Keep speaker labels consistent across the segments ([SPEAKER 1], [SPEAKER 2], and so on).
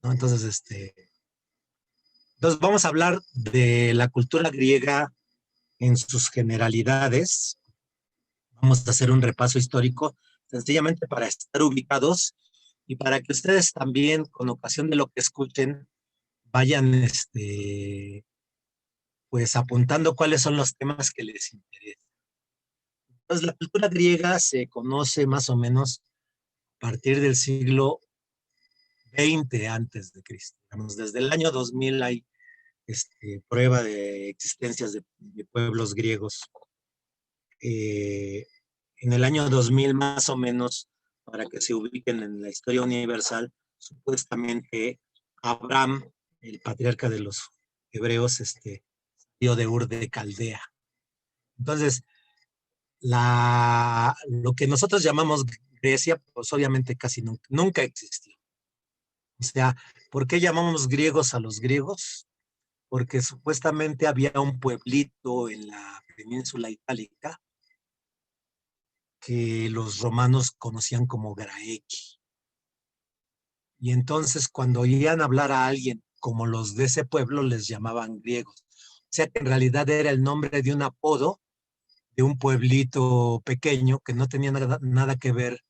[SPEAKER 1] ¿no? Entonces vamos a hablar de la cultura griega en sus generalidades. Vamos a hacer un repaso histórico, sencillamente para estar ubicados y para que ustedes también, con ocasión de lo que escuchen, vayan pues apuntando cuáles son los temas que les interesan. Entonces, la cultura griega se conoce más o menos a partir del siglo XX antes de Cristo. Digamos, desde el año 2000 hay prueba de existencias de pueblos griegos. En el año 2000 más o menos, para que se ubiquen en la historia universal, supuestamente Abraham, el patriarca de los hebreos, dio de Ur de Caldea. Entonces, lo que nosotros llamamos Grecia, pues obviamente casi nunca existió. O sea, ¿por qué llamamos griegos a los griegos? Porque supuestamente había un pueblito en la península itálica que los romanos conocían como Graequi. Y entonces cuando oían hablar a alguien como los de ese pueblo, les llamaban griegos. O sea que en realidad era el nombre de un apodo de un pueblito pequeño que no tenía nada que ver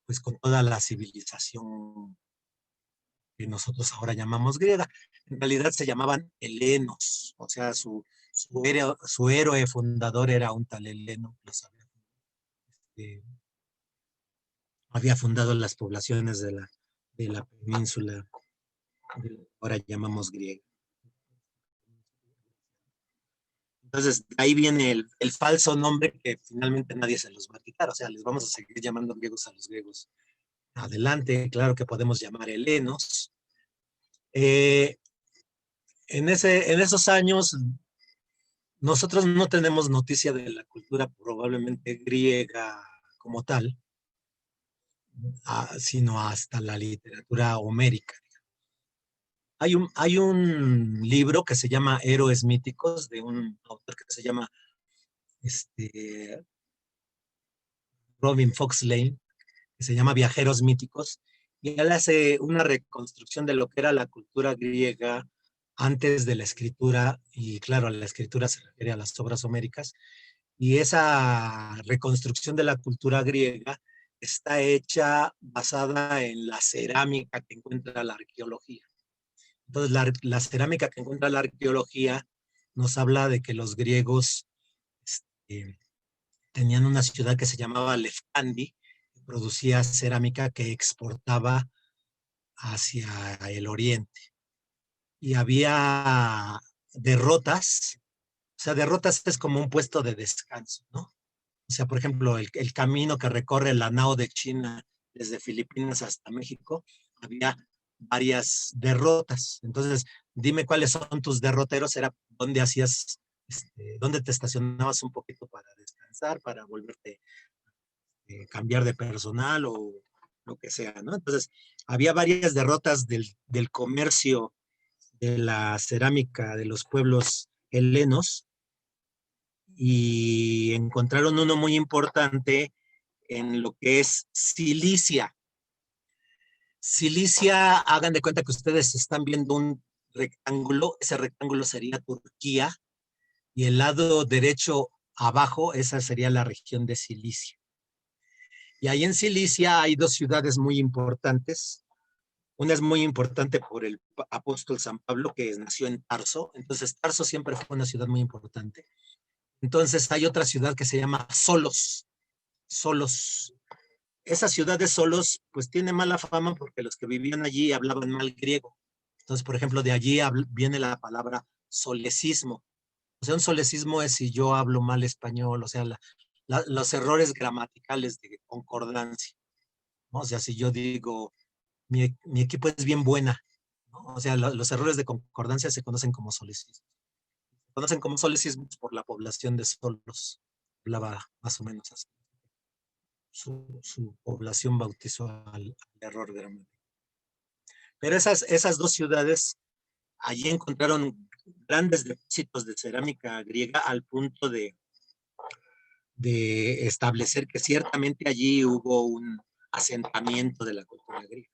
[SPEAKER 1] pues con toda la civilización que nosotros ahora llamamos griega. En realidad se llamaban helenos, o sea, su héroe fundador era un tal Heleno, eh, había fundado las poblaciones de la península, ahora llamamos griega. Entonces, ahí viene el falso nombre que finalmente nadie se los va a quitar, o sea, les vamos a seguir llamando griegos a los griegos. Adelante, claro que podemos llamar helenos. Eh, en esos años, nosotros no tenemos noticia de la cultura probablemente griega como tal, sino hasta la literatura homérica. Hay un libro que se llama Héroes Míticos, de un autor que se llama este, Robin Fox Lane, que se llama Viajeros Míticos, y él hace una reconstrucción de lo que era la cultura griega antes de la escritura, y claro, la escritura se refiere a las obras homéricas, y esa reconstrucción de la cultura griega está hecha basada en la cerámica que encuentra la arqueología. Entonces, la cerámica que encuentra la arqueología nos habla de que los griegos tenían una ciudad que se llamaba Lefkandi, que producía cerámica que exportaba hacia el oriente. Y había derrotas, o sea, derrotas es como un puesto de descanso, ¿no? O sea, por ejemplo, el camino que recorre la nao de China desde Filipinas hasta México, había varias derrotas. Entonces, dime cuáles son tus derroteros, era dónde hacías, dónde te estacionabas un poquito para descansar, para volverte cambiar de personal o lo que sea, ¿no? Entonces, había varias derrotas del comercio de la cerámica de los pueblos helenos y encontraron uno muy importante en lo que es Cilicia. Cilicia, hagan de cuenta que ustedes están viendo un rectángulo, ese rectángulo sería Turquía, y el lado derecho abajo, esa sería la región de Cilicia. Y ahí en Cilicia hay dos ciudades muy importantes. Una es muy importante por el apóstol San Pablo, que nació en Tarso. Entonces, Tarso siempre fue una ciudad muy importante. Entonces, hay otra ciudad que se llama Solos. Solos. Esa ciudad de Solos, pues tiene mala fama porque los que vivían allí hablaban mal griego. Entonces, por ejemplo, de allí viene la palabra solecismo. O sea, un solecismo es si yo hablo mal español, o sea, los errores gramaticales de concordancia, ¿no? O sea, si yo digo, mi equipo es bien buena, ¿no? O sea, los errores de concordancia se conocen como solecismos. Se conocen como solecismos por la población de Solos. Hablaba más o menos así. Su población bautizó al error gramático. Pero esas dos ciudades, allí encontraron grandes depósitos de cerámica griega al punto de establecer que ciertamente allí hubo un asentamiento de la cultura griega.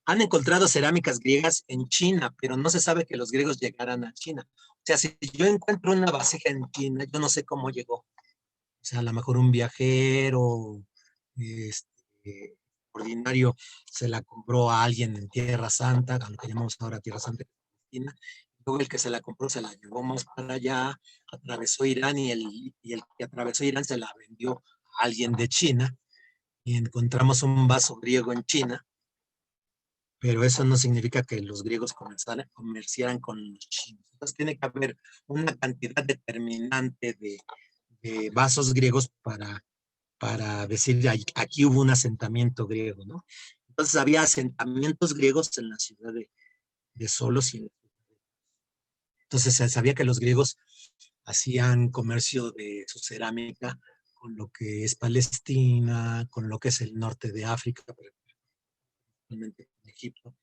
[SPEAKER 1] Han encontrado cerámicas griegas en China, pero no se sabe que los griegos llegaran a China. O sea, si yo encuentro una vasija en China, yo no sé cómo llegó. O sea, a lo mejor un viajero ordinario se la compró a alguien en Tierra Santa, a lo que llamamos ahora Tierra Santa, China. Luego el que se la compró se la llevó más para allá, atravesó Irán y el que atravesó Irán se la vendió a alguien de China y encontramos un vaso griego en China, pero eso no significa que los griegos comerciaran con los chinos. Entonces tiene que haber una cantidad determinante de vasos griegos para decir aquí hubo un asentamiento griego, ¿no? Entonces había asentamientos griegos en la ciudad de Solos. Entonces se sabía que los griegos hacían comercio de su cerámica con lo que es Palestina, con lo que es el norte de África, principalmente con Egipto.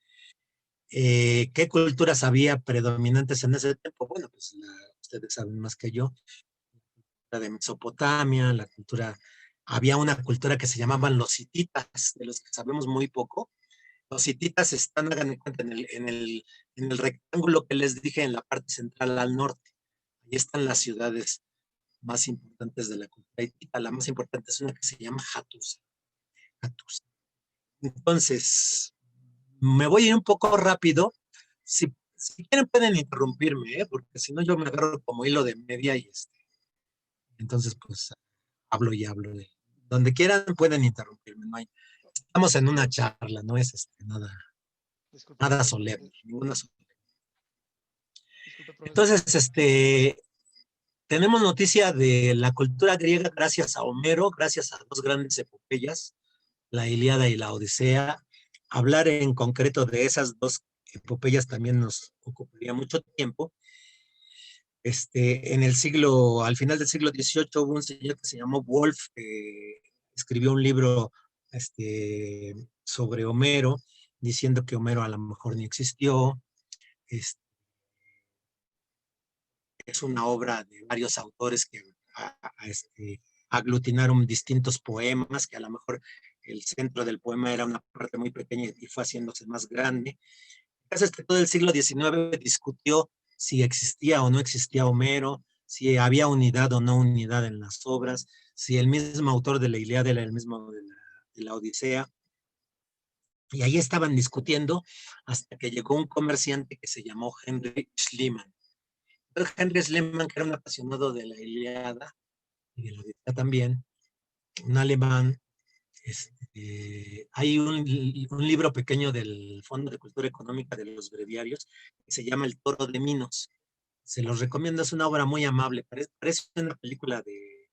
[SPEAKER 1] ¿Qué culturas había predominantes en ese tiempo? Bueno, pues ustedes saben más que yo, la de Mesopotamia, la cultura, había una cultura que se llamaban los hititas, de los que sabemos muy poco. Los hititas están, hagan en cuenta, en el rectángulo que les dije en la parte central al norte. Ahí están las ciudades más importantes de la cultura hitita. La más importante es una que se llama Hattusa. Hattusa. Entonces, me voy a ir un poco rápido. Si quieren pueden interrumpirme, porque si no yo me agarro como hilo de media y entonces pues hablo y hablo. Donde quieran pueden interrumpirme. No hay, estamos en una charla, no es nada,
[SPEAKER 2] Disculpe,
[SPEAKER 1] nada
[SPEAKER 2] profesor.
[SPEAKER 1] solemne, ninguna solemne.
[SPEAKER 2] Disculpe, profesor.
[SPEAKER 1] Entonces, tenemos noticia de la cultura griega gracias a Homero, gracias a dos grandes epopeyas, la Ilíada y la Odisea. Hablar en concreto de esas dos epopeyas también nos ocuparía mucho tiempo. Al final del siglo XVIII hubo un señor que se llamó Wolf, que escribió un libro sobre Homero, diciendo que Homero a lo mejor ni existió. Este, es una obra de varios autores que aglutinaron distintos poemas, que a lo mejor el centro del poema era una parte muy pequeña y fue haciéndose más grande. Casi todo el siglo XIX discutió si existía o no existía Homero, si había unidad o no unidad en las obras, si el mismo autor de la Ilíada era el mismo de la Odisea. Y ahí estaban discutiendo hasta que llegó un comerciante que se llamó Henry Schliemann. Henry Schliemann, que era un apasionado de la Ilíada y de la Odisea también, un alemán. Hay un libro pequeño del Fondo de Cultura Económica de los Breviarios que se llama El Toro de Minos. Se los recomiendo, es una obra muy amable, parece una película de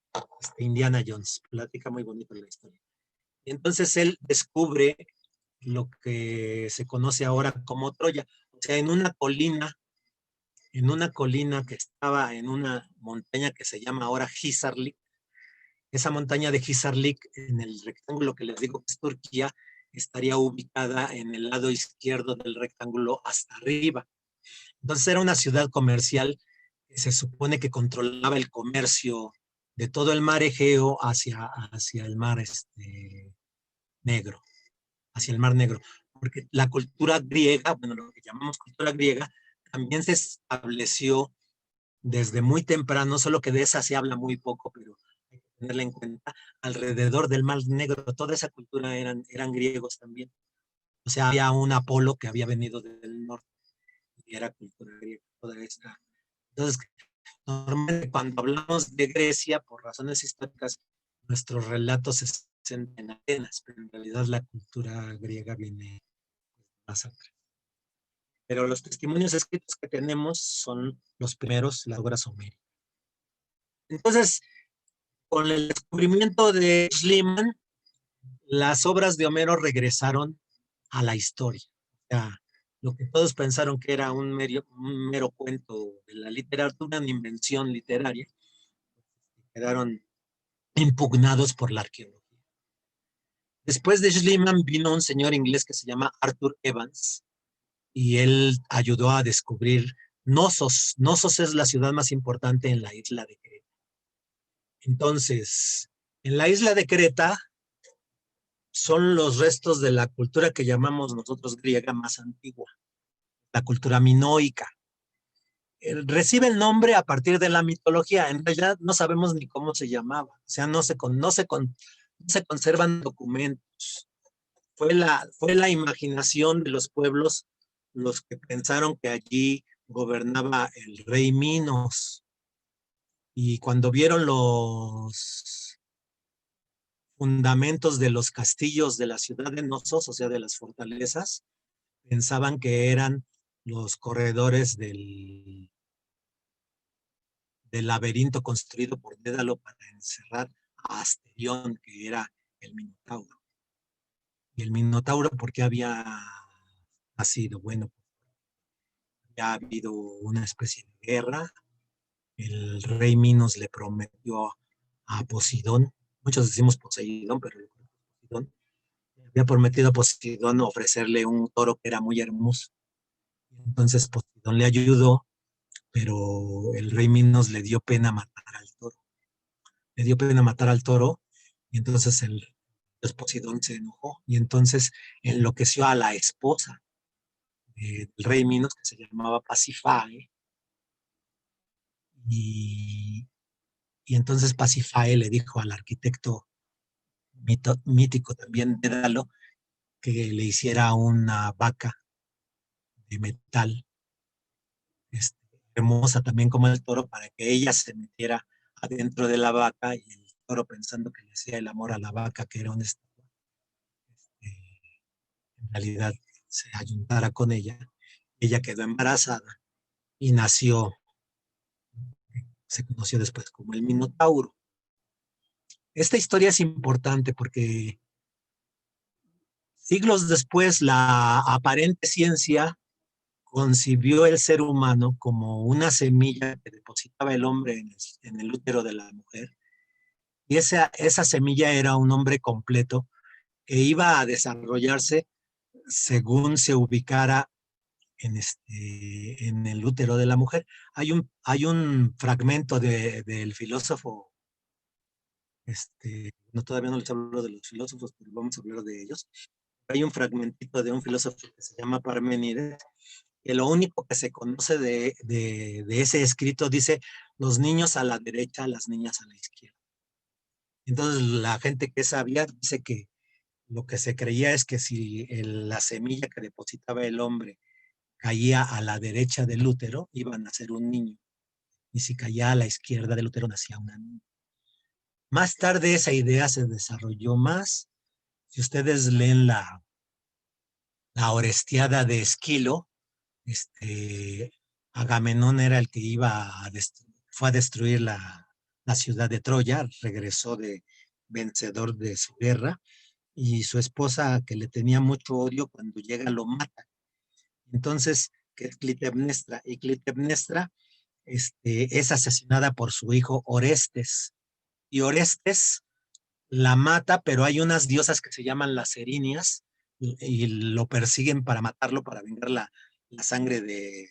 [SPEAKER 1] Indiana Jones, platica muy bonito la historia. Y entonces él descubre lo que se conoce ahora como Troya, o sea, en una colina que estaba en una montaña que se llama ahora Hisarlik. Esa montaña de Hisarlik, en el rectángulo que les digo que es Turquía, estaría ubicada en el lado izquierdo del rectángulo hasta arriba. Entonces era una ciudad comercial que se supone que controlaba el comercio de todo el mar Egeo hacia el mar Negro, hacia el mar Negro. Porque la cultura griega, bueno, lo que llamamos cultura griega, también se estableció desde muy temprano, solo que de esa se habla muy poco, pero hay que tenerla en cuenta, alrededor del Mar Negro. Toda esa cultura eran griegos también. O sea, había un Apolo que había venido del norte y era cultura griega, toda esa. Entonces, normalmente cuando hablamos de Grecia, por razones históricas, nuestros relatos se centran en Atenas, pero en realidad la cultura griega viene más atrás. Pero los testimonios escritos que tenemos son los primeros, las obras homéricas. Entonces, con el descubrimiento de Schliemann, las obras de Homero regresaron a la historia. O sea, lo que todos pensaron que era un mero cuento de la literatura, una invención literaria, quedaron impugnados por la arqueología. Después de Schliemann vino un señor inglés que se llama Arthur Evans y él ayudó a descubrir Knossos. Knossos es la ciudad más importante en la isla de Creta. Entonces, en la isla de Creta son los restos de la cultura que llamamos nosotros griega más antigua, la cultura minoica. Recibe el nombre a partir de la mitología. En realidad no sabemos ni cómo se llamaba. O sea, no se conservan documentos. Fue la imaginación de los pueblos los que pensaron que allí gobernaba el rey Minos. Y cuando vieron los fundamentos de los castillos de la ciudad de Nosos, o sea, de las fortalezas, pensaban que eran los corredores del laberinto construido por Dédalo para encerrar a Asterión, que era el Minotauro. Y el Minotauro, ¿por qué había nacido? Bueno, ya ha habido una especie de guerra. El rey Minos le prometió a Poseidón, muchos decimos Poseidón, pero Poseidón, había prometido a Poseidón ofrecerle un toro que era muy hermoso. Entonces Poseidón le ayudó, pero el rey Minos le dio pena matar al toro. Le dio pena matar al toro, y entonces el Poseidón se enojó, y entonces enloqueció a la esposa del rey Minos, que se llamaba Pasifae, y, y entonces Pasifae le dijo al arquitecto mítico también Dédalo que le hiciera una vaca de metal, hermosa también como el toro, para que ella se metiera adentro de la vaca, y el toro, pensando que le hacía el amor a la vaca, que era una estatua, en realidad se ayuntara con ella. Ella quedó embarazada y nació, se conoció después como el Minotauro. Esta historia es importante porque siglos después la aparente ciencia concibió el ser humano como una semilla que depositaba el hombre en el útero de la mujer, y esa semilla era un hombre completo que iba a desarrollarse según se ubicara en el útero de la mujer. Hay un fragmento del filósofo, no, todavía no les hablo de los filósofos, pero vamos a hablar de ellos. Hay un fragmentito de un filósofo que se llama Parménides, que lo único que se conoce de ese escrito dice: los niños a la derecha, las niñas a la izquierda. Entonces la gente que sabía dice que lo que se creía es que si la semilla que depositaba el hombre caía a la derecha del útero, iba a nacer un niño. Y si caía a la izquierda del útero, nacía una niña. Más tarde esa idea se desarrolló más. Si ustedes leen la Orestiada de Esquilo, Agamenón era el que fue a destruir la ciudad de Troya, regresó de vencedor de su guerra, y su esposa, que le tenía mucho odio, cuando llega lo mata. Entonces, que es Clitemnestra, y Clitemnestra es asesinada por su hijo Orestes, y Orestes la mata, pero hay unas diosas que se llaman las Erinias, y lo persiguen para matarlo, para vengar la sangre de...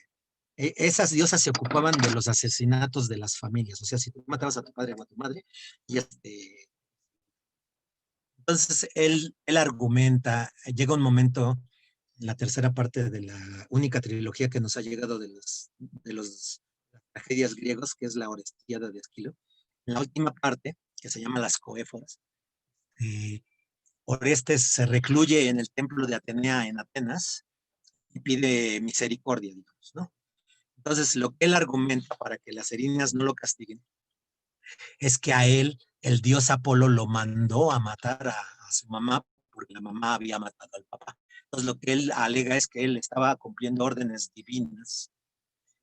[SPEAKER 1] Esas diosas se ocupaban de los asesinatos de las familias, o sea, si tú matabas a tu padre o a tu madre, y entonces él argumenta, llega un momento, en la tercera parte de la única trilogía que nos ha llegado de las tragedias griegos, que es la Orestiada de Esquilo, en la última parte, que se llama las Coéforas, eh, Orestes se recluye en el templo de Atenea en Atenas y pide misericordia, digamos, ¿no? Entonces, lo que él argumenta para que las Erinias no lo castiguen es que a él el dios Apolo lo mandó a matar a su mamá, porque la mamá había matado al papá. Entonces, lo que él alega es que él estaba cumpliendo órdenes divinas,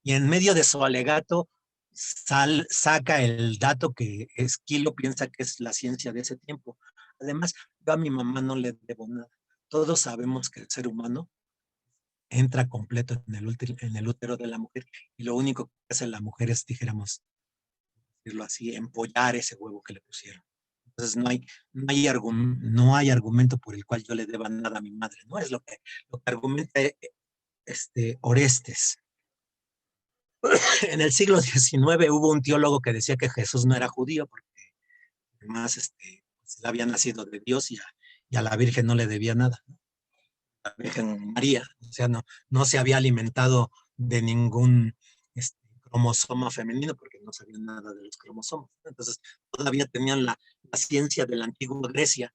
[SPEAKER 1] y en medio de su alegato saca el dato que Esquilo piensa que es la ciencia de ese tiempo. Además, yo a mi mamá no le debo nada. Todos sabemos que el ser humano entra completo en el útero de la mujer, y lo único que hace la mujer es, dijéramos, decirlo así, empollar ese huevo que le pusieron. Entonces no hay argumento por el cual yo le deba nada a mi madre, ¿no? Es lo que argumenta Orestes. En el siglo XIX hubo un teólogo que decía que Jesús no era judío, porque además pues, él había nacido de Dios, y a la Virgen no le debía nada. La Virgen María, o sea, no se había alimentado de ningún cromosoma femenino porque no sabían nada de los cromosomas. Entonces, todavía tenían la ciencia de la antigua Grecia.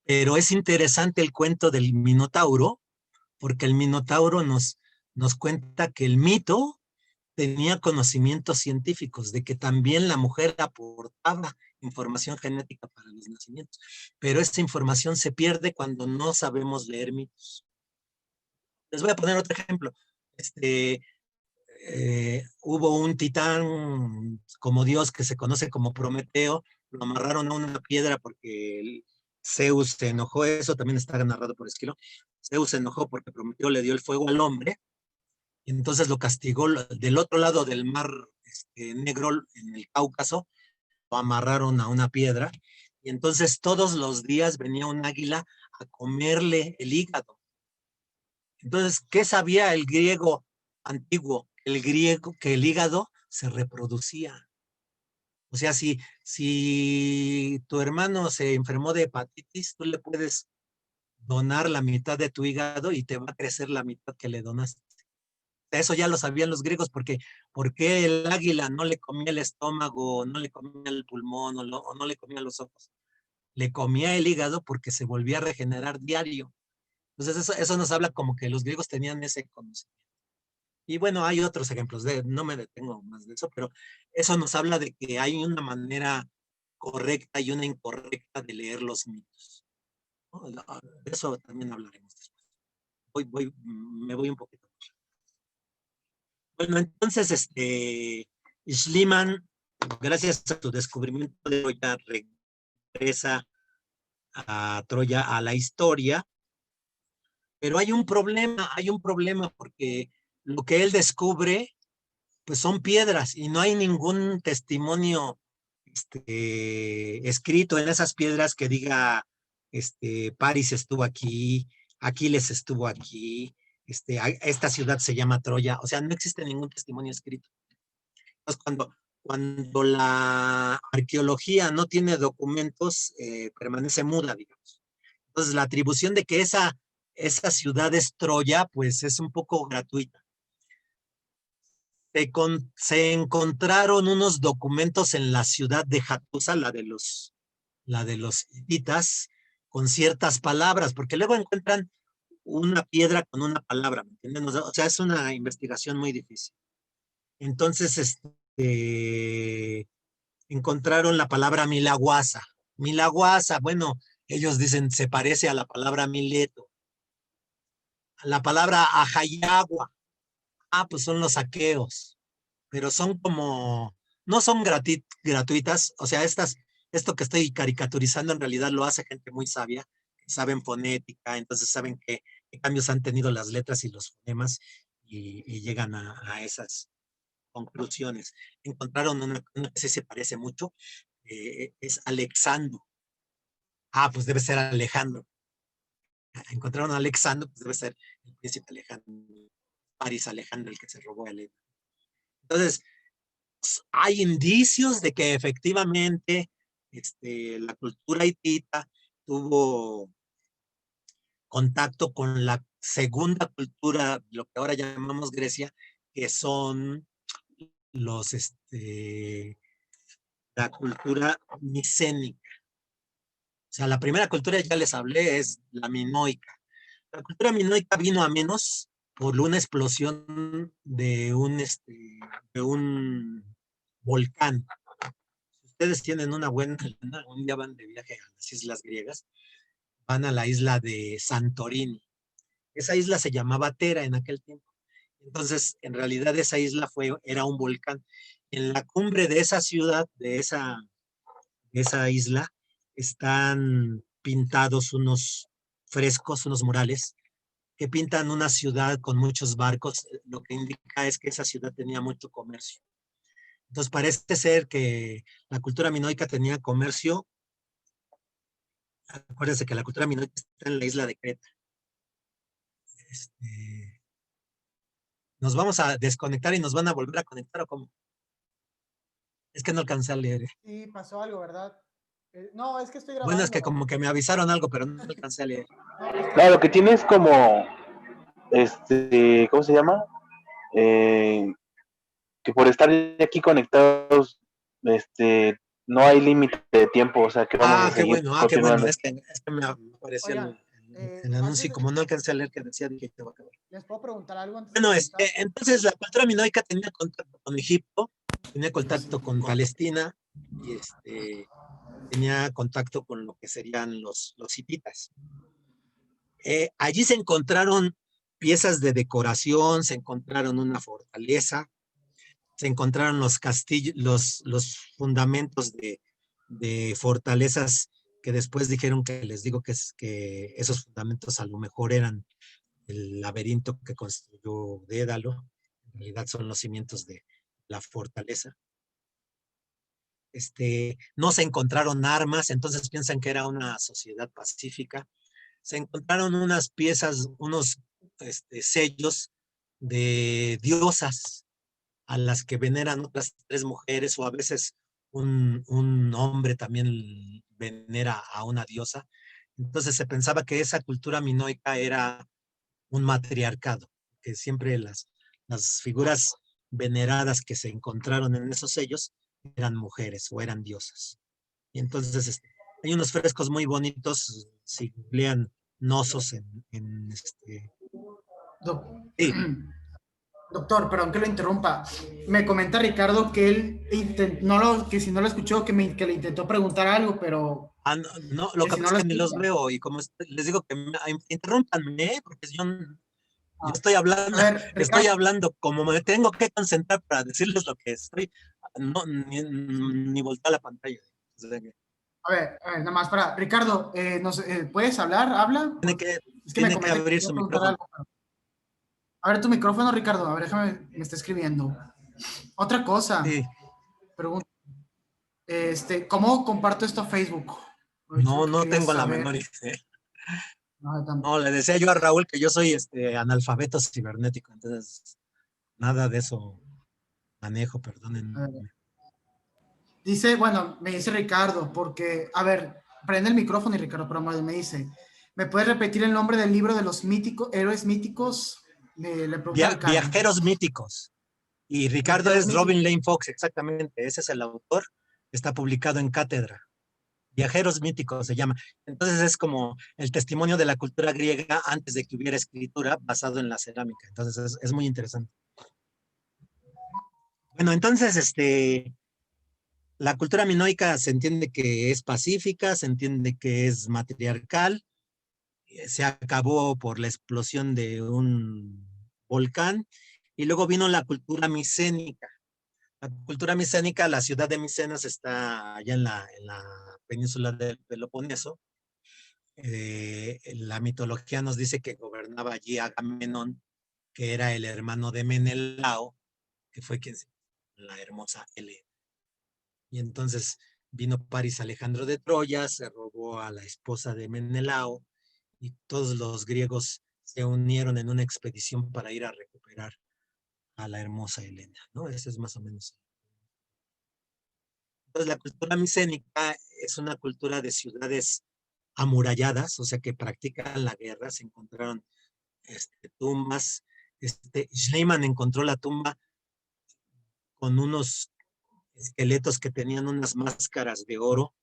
[SPEAKER 1] Pero es interesante el cuento del Minotauro, porque el Minotauro nos cuenta que el mito tenía conocimientos científicos, de que también la mujer aportaba información genética para los nacimientos, pero esa información se pierde cuando no sabemos leer mitos. Les voy a poner otro ejemplo. Hubo un titán como Dios que se conoce como Prometeo, lo amarraron a una piedra porque Zeus se enojó, eso también está narrado por Esquilo. Zeus se enojó porque Prometeo le dio el fuego al hombre, y entonces lo castigó del otro lado del mar Negro, en el Cáucaso, lo amarraron a una piedra, y entonces todos los días venía un águila a comerle el hígado. Entonces, ¿qué sabía el griego antiguo? El griego, que el hígado se reproducía. O sea, si tu hermano se enfermó de hepatitis, tú le puedes donar la mitad de tu hígado y te va a crecer la mitad que le donaste. Eso ya lo sabían los griegos, porque el águila no le comía el estómago, no le comía el pulmón, o no le comía los ojos. Le comía el hígado porque se volvía a regenerar diario. Entonces, eso nos habla como que los griegos tenían ese conocimiento. Y bueno, hay otros ejemplos, no me detengo más de eso, pero eso nos habla de que hay una manera correcta y una incorrecta de leer los mitos, ¿no? De eso también hablaremos después. Me voy un poquito. Bueno, entonces, Schliemann, gracias a su descubrimiento de Troya, regresa a Troya a la historia, pero hay un problema porque lo que él descubre pues son piedras y no hay ningún testimonio escrito en esas piedras que diga, París estuvo aquí, Aquiles estuvo aquí, esta ciudad se llama Troya, o sea, no existe ningún testimonio escrito. Entonces, cuando la arqueología no tiene documentos, permanece muda, digamos. Entonces, la atribución de que esa ciudad es Troya, pues es un poco gratuita. Se encontraron unos documentos en la ciudad de Hattusa, la de los hititas, con ciertas palabras, porque luego encuentran una piedra con una palabra, ¿me entienden? O sea, es una investigación muy difícil. Entonces, encontraron la palabra milaguasa. Milaguasa, bueno, ellos dicen, se parece a la palabra Mileto. La palabra Ajayagua, pues son los saqueos, pero son como, no son gratuitas, o sea, esto que estoy caricaturizando en realidad lo hace gente muy sabia, que saben fonética, entonces saben qué cambios han tenido las letras y los fonemas y llegan a esas conclusiones. Encontraron una que sí se parece mucho, es Alexandro. Pues debe ser Alejandro. Encontraron a Alexandro, pues debe ser el príncipe Alejandro, París Alejandro, el que se robó a Elena. Entonces, hay indicios de que efectivamente la cultura hitita tuvo contacto con la segunda cultura, lo que ahora llamamos Grecia, que son los, la cultura micénica. O sea, la primera cultura, ya les hablé, es la minoica. La cultura minoica vino a menos por una explosión de un volcán. Si ustedes tienen una buena lana, un día van de viaje a las islas griegas, van a la isla de Santorini. Esa isla se llamaba Tera en aquel tiempo. Entonces, en realidad esa isla era un volcán. En la cumbre de esa ciudad, de esa isla, están pintados unos frescos, unos murales, que pintan una ciudad con muchos barcos. Lo que indica es que esa ciudad tenía mucho comercio. Entonces parece ser que la cultura minoica tenía comercio. Acuérdense que la cultura minoica está en la isla de Creta. Nos vamos a desconectar y nos van a volver a conectar, ¿o cómo? Es que no alcancé a leer.
[SPEAKER 3] Sí, pasó algo, ¿verdad? No, es que estoy
[SPEAKER 1] Bueno, es que
[SPEAKER 3] grabando.
[SPEAKER 1] como que me avisaron algo, pero no alcancé a leer.
[SPEAKER 4] Claro, lo que tiene es como, ¿cómo se llama? Que por estar aquí conectados, no hay límite de tiempo, o sea, que vamos a
[SPEAKER 1] Qué
[SPEAKER 4] seguir
[SPEAKER 1] bueno, qué bueno.
[SPEAKER 4] continuando.
[SPEAKER 1] Es que me apareció
[SPEAKER 3] Oigan,
[SPEAKER 1] el anuncio
[SPEAKER 3] antes
[SPEAKER 1] y
[SPEAKER 3] de,
[SPEAKER 1] como no alcancé a leer que decía, dije que va a acabar.
[SPEAKER 3] ¿les puedo preguntar algo antes de
[SPEAKER 1] Bueno,
[SPEAKER 3] comenzar?
[SPEAKER 1] entonces la cultura minoica tenía contacto con Egipto, tenía contacto con Palestina y tenía contacto con lo que serían los hititas. Allí se encontraron piezas de decoración, se encontraron una fortaleza, se encontraron los castillos, los fundamentos de fortalezas que después dijeron que les digo que esos fundamentos a lo mejor eran el laberinto que construyó Dédalo, en realidad son los cimientos de la fortaleza. No se encontraron armas, entonces piensan que era una sociedad pacífica. Se encontraron unas piezas, unos sellos de diosas a las que veneran otras 3 mujeres o a veces un hombre también venera a una diosa. Entonces se pensaba que esa cultura minoica era un matriarcado, que siempre las figuras veneradas que se encontraron en esos sellos eran mujeres o eran diosas. Y entonces hay unos frescos muy bonitos, si googlean Nosos
[SPEAKER 3] Doc-
[SPEAKER 1] sí,
[SPEAKER 3] Doctor, perdón que lo interrumpa. Me comenta Ricardo que él que si no lo escuchó, que le intentó preguntar algo, pero
[SPEAKER 1] no, lo
[SPEAKER 3] que
[SPEAKER 1] que
[SPEAKER 3] si
[SPEAKER 1] pasa
[SPEAKER 3] no
[SPEAKER 1] es
[SPEAKER 3] lo
[SPEAKER 1] que ni los
[SPEAKER 3] escucha.
[SPEAKER 1] veo y como les digo que interrúmpanme, porque yo
[SPEAKER 3] Ah,
[SPEAKER 1] estoy
[SPEAKER 3] a
[SPEAKER 1] hablando,
[SPEAKER 3] ver,
[SPEAKER 1] estoy
[SPEAKER 3] Ricardo,
[SPEAKER 1] hablando, como me tengo que concentrar para decirles lo que estoy, no, ni voltear la pantalla. O sea,
[SPEAKER 3] a ver, nada más para. Ricardo, ¿puedes hablar? ¿Habla?
[SPEAKER 1] tiene que,
[SPEAKER 3] Es que me
[SPEAKER 1] tiene que
[SPEAKER 3] comenta que
[SPEAKER 1] abrir
[SPEAKER 3] quería
[SPEAKER 1] su
[SPEAKER 3] preguntar
[SPEAKER 1] micrófono.
[SPEAKER 3] algo. A ver tu micrófono, Ricardo. A ver, déjame, me está escribiendo. Otra cosa,
[SPEAKER 1] Sí,
[SPEAKER 3] pregunta. ¿Cómo comparto esto a Facebook? Es lo que
[SPEAKER 1] no
[SPEAKER 3] quería
[SPEAKER 1] tengo la
[SPEAKER 3] saber.
[SPEAKER 1] menor idea.
[SPEAKER 3] No,
[SPEAKER 1] No, le decía yo a Raúl que yo soy analfabeto cibernético, entonces nada de eso manejo,
[SPEAKER 3] a ver.
[SPEAKER 1] perdonen.
[SPEAKER 3] Dice, bueno, me dice Ricardo, porque, a ver, prende el micrófono y Ricardo, pero me dice, ¿me puedes repetir el nombre del libro de los míticos, héroes míticos? Le pregunta Ricardo.
[SPEAKER 1] Viajeros míticos. Y Ricardo
[SPEAKER 3] Viajeros
[SPEAKER 1] es
[SPEAKER 3] míticos.
[SPEAKER 1] Robin Lane Fox, exactamente, ese es el autor, está publicado en Cátedra. Viajeros míticos se llama. Entonces es como el testimonio de la cultura griega antes de que hubiera escritura basado en la cerámica. Entonces es muy interesante. Bueno, entonces la cultura minoica se entiende que es pacífica, se entiende que es matriarcal, se acabó por la explosión de un volcán y luego vino la cultura micénica. La cultura micénica, la ciudad de Micenas está allá en la península del Peloponeso. La mitología nos dice que gobernaba allí Agamenón, que era el hermano de Menelao, que fue quien se la hermosa Helena. Y entonces vino París Alejandro de Troya, se robó a la esposa de Menelao y todos los griegos se unieron en una expedición para ir a recuperar a la hermosa Helena, ¿no? Eso es más o menos. Entonces la cultura micénica es una cultura de ciudades amuralladas, o sea que practican la guerra, se encontraron tumbas. Schliemann encontró la tumba con unos esqueletos que tenían unas máscaras de oro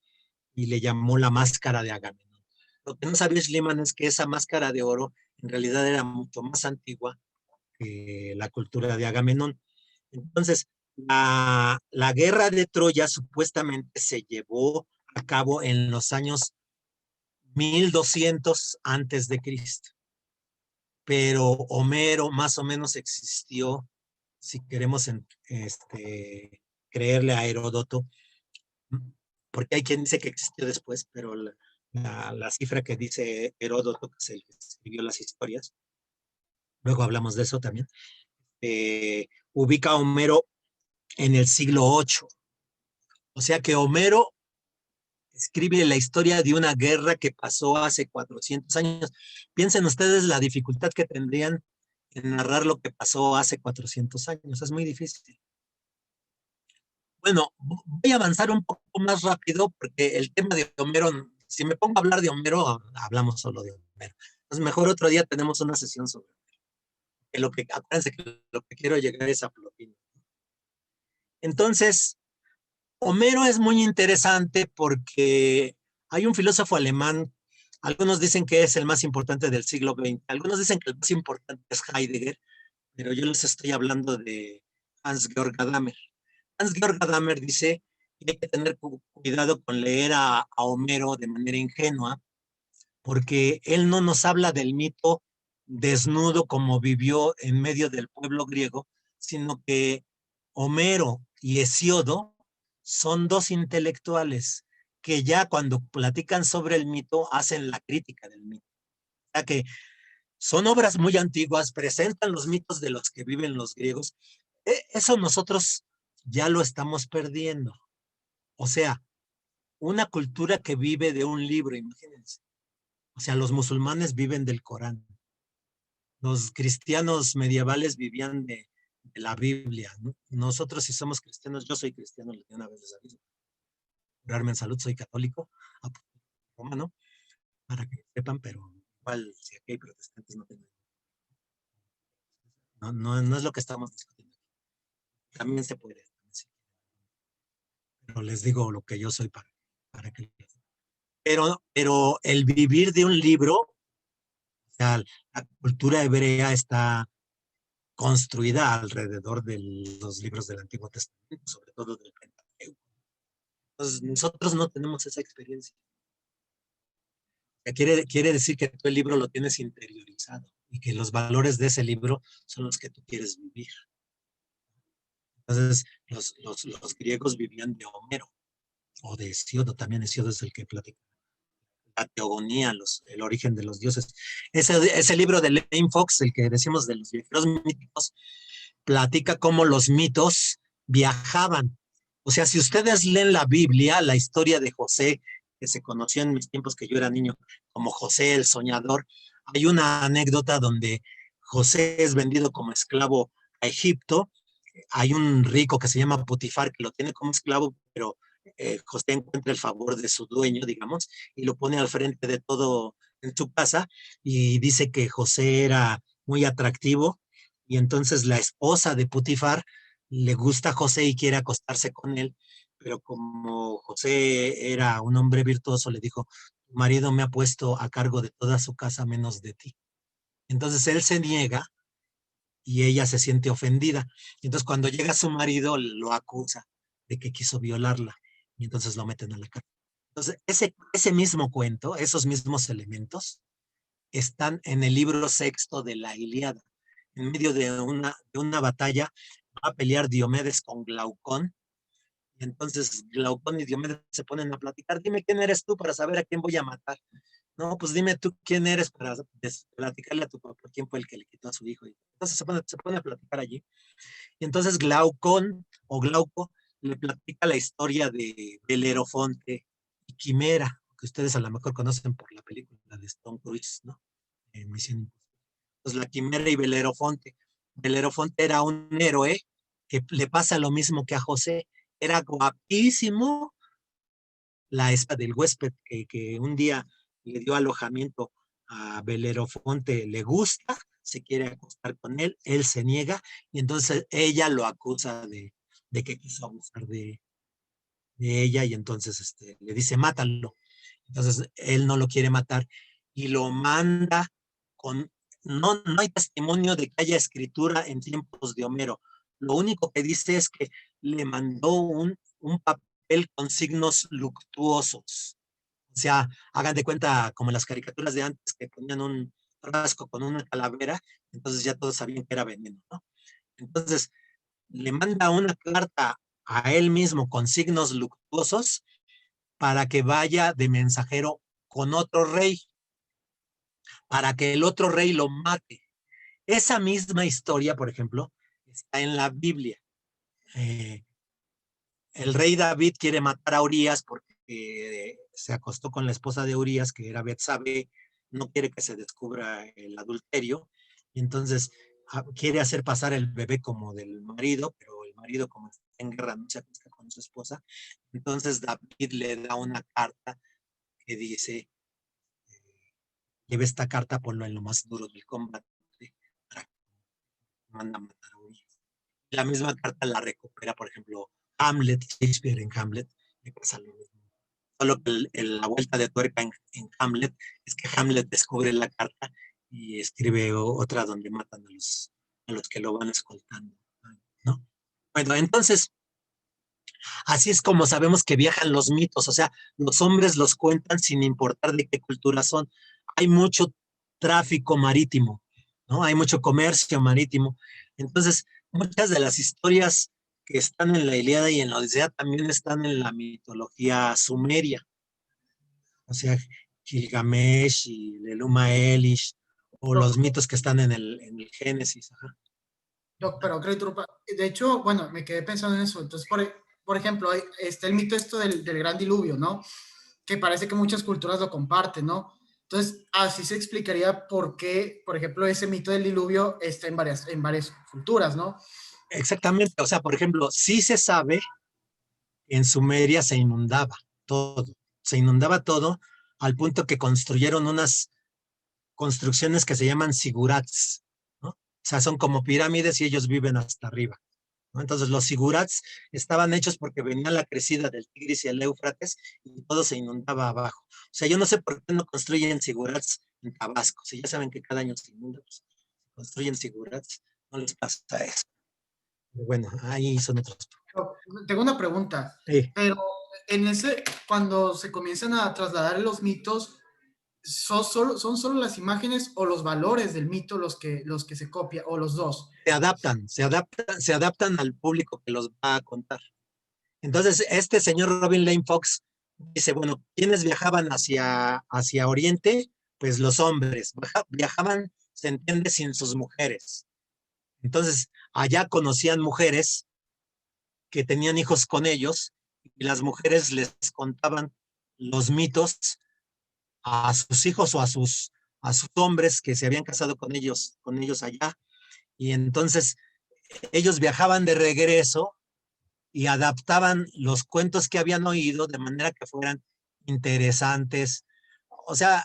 [SPEAKER 1] y le llamó la máscara de Agamenón. Lo que no sabía Schliemann es que esa máscara de oro en realidad era mucho más antigua que la cultura de Agamenón. Entonces, la guerra de Troya supuestamente se llevó a cabo en los años 1200 antes de Cristo. Pero Homero más o menos existió, si queremos creerle a Heródoto, porque hay quien dice que existió después, pero la cifra que dice Heródoto, que es el que escribió las historias, luego hablamos de eso también, ubica a Homero en el siglo VIII. O sea que Homero escribe la historia de una guerra que pasó hace 400 años. Piensen ustedes la dificultad que tendrían en narrar lo que pasó hace 400 años. Es muy difícil. bueno, voy a avanzar un poco más rápido porque el tema de Homero, si me pongo a hablar de Homero, hablamos solo de Homero. Entonces, mejor otro día tenemos una sesión sobre acuérdense que lo que quiero llegar es a Plotino. Entonces, Homero es muy interesante porque hay un filósofo alemán, algunos dicen que es el más importante del siglo XX, algunos dicen que el más importante es Heidegger, pero yo les estoy hablando de Hans-Georg Gadamer. Hans-Georg Gadamer dice que hay que tener cuidado con leer a Homero de manera ingenua, porque él no nos habla del mito desnudo como vivió en medio del pueblo griego, sino que Homero y Hesíodo son dos intelectuales que ya cuando platican sobre el mito hacen la crítica del mito. O sea que son obras muy antiguas, presentan los mitos de los que viven los griegos. Eso nosotros ya lo estamos perdiendo. O sea, una cultura que vive de un libro, imagínense. O sea, los musulmanes viven del Corán. Los cristianos medievales vivían de la Biblia, ¿no? Nosotros si somos cristianos, yo soy cristiano, de una vez les aviso. Curarme en salud, soy católico, romano, para que sepan, pero igual si aquí hay protestantes no tengo. No es lo que estamos discutiendo. También se puede. Pero les digo lo que yo soy para que. Pero el vivir de un libro, o sea, la cultura hebrea está construida alrededor de los libros del Antiguo Testamento, sobre todo del Pentateuco. Entonces, nosotros no tenemos esa experiencia. Quiere decir que tú el libro lo tienes interiorizado y que los valores de ese libro son los que tú quieres vivir. Entonces, los griegos vivían de Homero o de Hesíodo, también Hesíodo es el que platica la teogonía, el origen de los dioses. Ese libro de Lane Fox, el que decimos de los viajeros míticos, platica cómo los mitos viajaban. O sea, si ustedes leen la Biblia, la historia de José, que se conoció en mis tiempos que yo era niño, como José el soñador, hay una anécdota donde José es vendido como esclavo a Egipto. Hay un rico que se llama Potifar que lo tiene como esclavo, pero José encuentra el favor de su dueño, digamos, y lo pone al frente de todo en su casa y dice que José era muy atractivo y entonces la esposa de Potifar le gusta a José y quiere acostarse con él, pero como José era un hombre virtuoso, le dijo, tu marido me ha puesto a cargo de toda su casa menos de ti. Entonces él se niega y ella se siente ofendida. Entonces cuando llega su marido lo acusa de que quiso violarla y entonces lo meten a la cárcel. Entonces ese mismo cuento, esos mismos elementos están en el libro sexto de la Ilíada. En medio de una batalla va a pelear Diomedes con Glaucón. Y entonces Glaucón y Diomedes se ponen a platicar. Dime quién eres tú para saber a quién voy a matar. No, pues dime tú quién eres para platicarle a tu papá quién fue el que le quitó a su hijo. Entonces se pone a platicar allí. Y entonces Glaucón o Glauco le platica la historia de Belerofonte y Quimera, que ustedes a lo mejor conocen por la película de Tom Cruise, ¿no? En Misión Imposible. Entonces la Quimera y Belerofonte. Belerofonte era un héroe que le pasa lo mismo que a José. Era guapísimo, la esposa del huésped que un día le dio alojamiento a Belerofonte, le gusta, se quiere acostar con él se niega, y entonces ella lo acusa de que quiso abusar de ella, y entonces le dice, mátalo. Entonces él no lo quiere matar, y lo manda con, no hay testimonio de que haya escritura en tiempos de Homero. Lo único que dice es que le mandó un papel con signos luctuosos. O sea, hagan de cuenta como en las caricaturas de antes que ponían un frasco con una calavera, entonces ya todos sabían que era veneno, ¿no? Entonces, le manda una carta a él mismo con signos luctuosos para que vaya de mensajero con otro rey, para que el otro rey lo mate. Esa misma historia, por ejemplo, está en la Biblia. El rey David quiere matar a Urias porque se acostó con la esposa de Urias, que era Betsabé, no quiere que se descubra el adulterio, y entonces quiere hacer pasar el bebé como del marido, pero el marido como está en guerra no se acuesta con con su esposa. Entonces David le da una carta que dice, lleve esta carta, ponlo en lo más duro del combate, para que manda a matar a un hijo. La misma carta la recupera, por ejemplo, Hamlet, Shakespeare en Hamlet, le pasa lo mismo. Solo que la vuelta de tuerca en Hamlet es que Hamlet descubre la carta y escribe otra donde matan a los que lo van escoltando, ¿no? Bueno, entonces, así es como sabemos que viajan los mitos, o sea, los hombres los cuentan sin importar de qué cultura son. Hay mucho tráfico marítimo, ¿no? Hay mucho comercio marítimo. Entonces, muchas de las historias que están en la Ilíada y en la Odisea también están en la mitología sumeria. O sea, Gilgamesh y Leluma Elish, o los mitos que están en el Génesis. Ajá.
[SPEAKER 3] Doc, pero de hecho, bueno, me quedé pensando en eso. Entonces, por ejemplo, está el mito esto del gran diluvio, ¿no? Que parece que muchas culturas lo comparten, ¿no? Entonces, así se explicaría por qué, por ejemplo, ese mito del diluvio está en varias culturas, ¿no?
[SPEAKER 1] Exactamente, o sea, por ejemplo, sí se sabe que en Sumeria se inundaba todo al punto que construyeron unas construcciones que se llaman sigurats, ¿no? O sea, son como pirámides y ellos viven hasta arriba, ¿no? Entonces los sigurats estaban hechos porque venía la crecida del Tigris y el Éufrates y todo se inundaba abajo. O sea, yo no sé por qué no construyen sigurats en Tabasco. Si ya saben que cada año se inunda, pues construyen sigurats, no les pasa eso. Pero bueno, ahí son otros.
[SPEAKER 3] Tengo una pregunta,
[SPEAKER 1] Sí.
[SPEAKER 3] pero cuando se comienzan a trasladar los mitos, ¿son solo las imágenes o los valores del mito los que se copia, o los dos?
[SPEAKER 1] Se adaptan al público que los va a contar. Entonces, este señor Robin Lane Fox dice, bueno, ¿quiénes viajaban hacia Oriente? Pues los hombres. Viajaban, se entiende, sin sus mujeres. Entonces, allá conocían mujeres que tenían hijos con ellos y las mujeres les contaban los mitos a sus hijos o a sus hombres que se habían casado con ellos allá. Y entonces ellos viajaban de regreso y adaptaban los cuentos que habían oído de manera que fueran interesantes. O sea,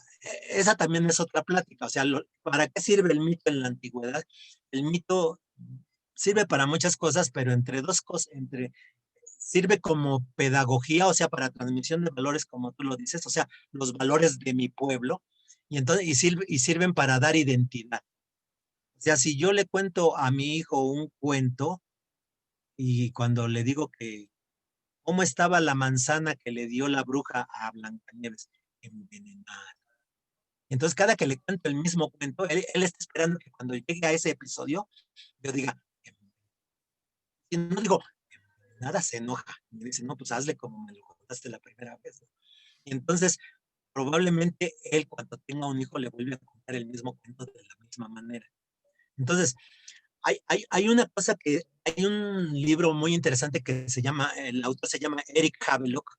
[SPEAKER 1] esa también es otra plática. O sea, ¿para qué sirve el mito en la antigüedad? El mito sirve para muchas cosas, pero entre dos cosas, sirve como pedagogía, o sea, para transmisión de valores, como tú lo dices, o sea, los valores de mi pueblo, y sirven para dar identidad. O sea, si yo le cuento a mi hijo un cuento, y cuando le digo que cómo estaba la manzana que le dio la bruja a Blancanieves, envenenada. Entonces, cada que le cuento el mismo cuento, él está esperando que cuando llegue a ese episodio, yo diga, y no digo, nada, se enoja. Y me dice, no, pues hazle como me lo contaste la primera vez, ¿no? Y entonces, probablemente él, cuando tenga un hijo, le vuelve a contar el mismo cuento de la misma manera. Entonces, hay una cosa hay un libro muy interesante que el autor se llama Eric Havelock,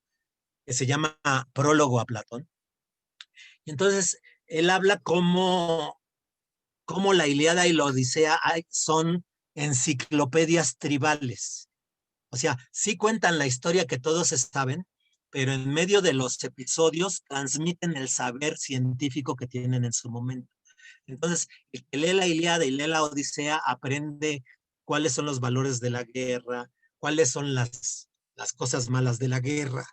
[SPEAKER 1] que se llama Prólogo a Platón. Y entonces, él habla cómo la Ilíada y la Odisea son enciclopedias tribales. O sea, sí cuentan la historia que todos saben, pero en medio de los episodios transmiten el saber científico que tienen en su momento. Entonces, el que lee la Ilíada y lee la Odisea aprende cuáles son los valores de la guerra, cuáles son las cosas malas de la guerra.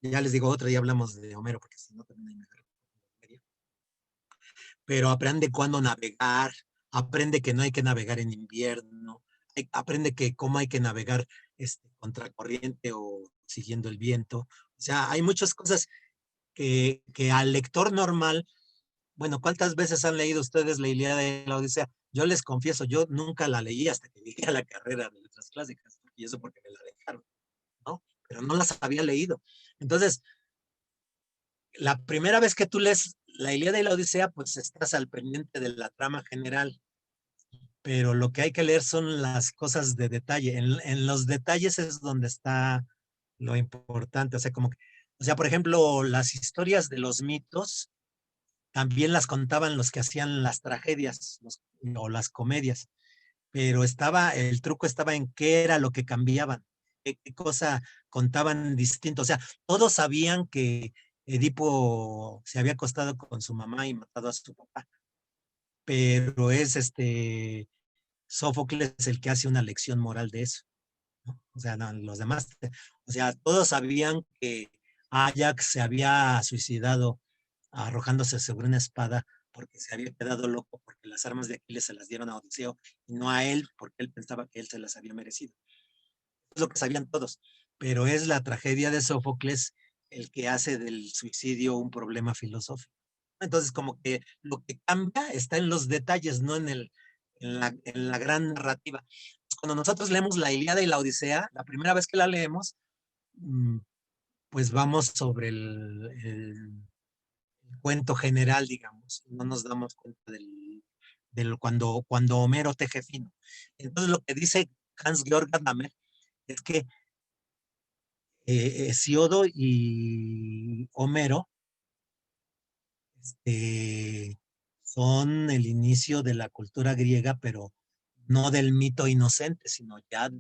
[SPEAKER 1] Ya les digo otra, ya hablamos de Homero, porque si no también hay mejor. Pero aprende cuándo navegar, aprende que no hay que navegar en invierno, aprende cómo hay que navegar contracorriente o siguiendo el viento. O sea, hay muchas cosas que al lector normal, bueno, ¿cuántas veces han leído ustedes la Ilíada y la Odisea? Yo les confieso, yo nunca la leí hasta que llegué a la carrera de letras clásicas, y eso porque me la dejaron, ¿no? Pero no las había leído. Entonces, la primera vez que tú lees la Ilíada y la Odisea, pues estás al pendiente de la trama general, pero lo que hay que leer son las cosas de detalle. En los detalles es donde está lo importante. O sea, por ejemplo, las historias de los mitos también las contaban los que hacían las tragedias o las comedias, pero el truco estaba en qué era lo que cambiaban. qué cosa contaban distinto. O sea, todos sabían que Edipo se había acostado con su mamá y matado a su papá, pero es Sófocles el que hace una lección moral de eso, ¿no? O sea, no, los demás, o sea, todos sabían que Ajax se había suicidado arrojándose sobre una espada porque se había quedado loco, porque las armas de Aquiles se las dieron a Odiseo y no a él, porque él pensaba que él se las había merecido. Es lo que sabían todos, pero es la tragedia de Sófocles el que hace del suicidio un problema filosófico. Entonces, como que lo que cambia está en los detalles, no en la gran narrativa. Cuando nosotros leemos la Ilíada y la Odisea, la primera vez que la leemos, pues vamos sobre el cuento general, digamos, no nos damos cuenta cuando Homero teje fino. Entonces, lo que dice Hans-Georg Gadamer es que Hesiodo y Homero son el inicio de la cultura griega, pero no del mito inocente, sino ya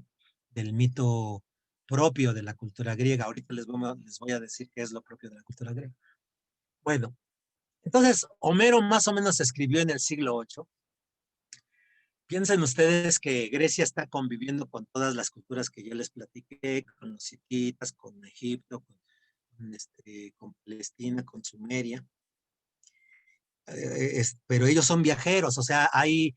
[SPEAKER 1] del mito propio de la cultura griega. Ahorita les voy a decir qué es lo propio de la cultura griega. Bueno, entonces Homero más o menos escribió en el siglo VIII. Piensen ustedes que Grecia está conviviendo con todas las culturas que yo les platiqué, con los hititas, con Egipto, con Palestina, con Sumeria. Pero ellos son viajeros, o sea, hay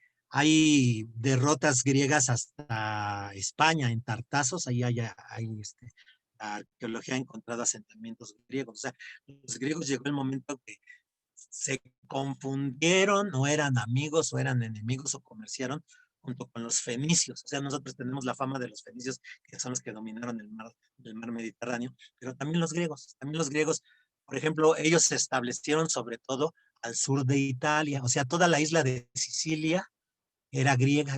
[SPEAKER 1] derrotas griegas hasta España, en Tartazos, ahí hay la arqueología ha encontrado asentamientos griegos. O sea, los griegos llegó el momento que se confundieron, o eran amigos, o eran enemigos, o comerciaron junto con los fenicios. O sea, nosotros tenemos la fama de los fenicios, que son los que dominaron el mar Mediterráneo, pero también los griegos, por ejemplo, ellos se establecieron sobre todo al sur de Italia, o sea, toda la isla de Sicilia era griega,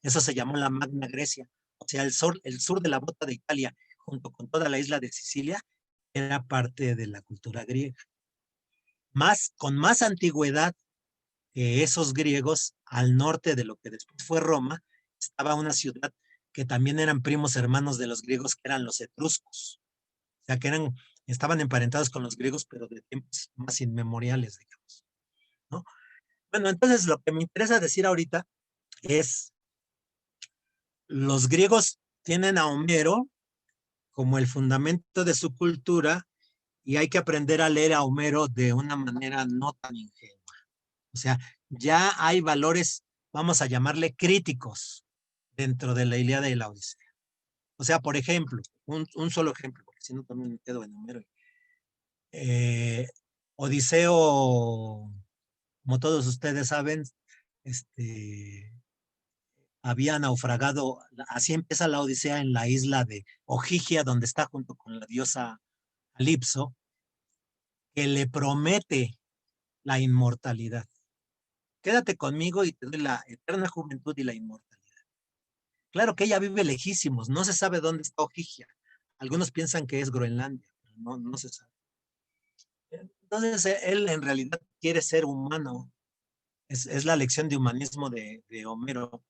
[SPEAKER 1] eso se llamó la Magna Grecia. O sea, el sur de la bota de Italia, junto con toda la isla de Sicilia, era parte de la cultura griega. Con más antigüedad que esos griegos, al norte de lo que después fue Roma, estaba una ciudad que también eran primos hermanos de los griegos, que eran los etruscos. O sea, que estaban emparentados con los griegos, pero de tiempos más inmemoriales, digamos, ¿no? Bueno, entonces lo que me interesa decir ahorita es, los griegos tienen a Homero como el fundamento de su cultura, y hay que aprender a leer a Homero de una manera no tan ingenua. O sea, ya hay valores, vamos a llamarle críticos, dentro de la Ilíada y la Odisea. O sea, por ejemplo, un solo ejemplo, porque si no también me quedo en Homero. Odiseo, como todos ustedes saben, había naufragado, así empieza la Odisea, en la isla de Ogygia, donde está junto con la diosa Calipso, que le promete la inmortalidad. Quédate conmigo y te doy la eterna juventud y la inmortalidad. Claro que ella vive lejísimos, no se sabe dónde está Ogygia. Algunos piensan que es Groenlandia, pero no se sabe. Entonces, él en realidad quiere ser humano. Es la lección de humanismo de Homero.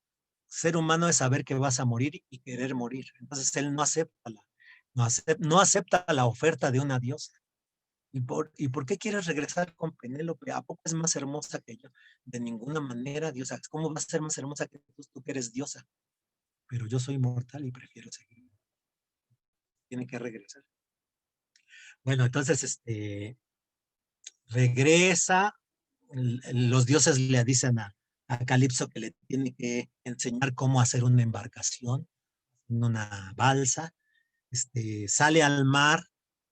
[SPEAKER 1] Ser humano es saber que vas a morir y querer morir. Entonces, él no acepta la oferta de una diosa. ¿Y por qué quieres regresar con Penélope? ¿A poco es más hermosa que yo? De ninguna manera, diosa. ¿Cómo vas a ser más hermosa que tú que eres diosa? Pero yo soy mortal y prefiero seguir. Tiene que regresar. Bueno, entonces, regresa. Los dioses le dicen a Calipso que le tiene que enseñar cómo hacer una embarcación, una balsa. Sale al mar,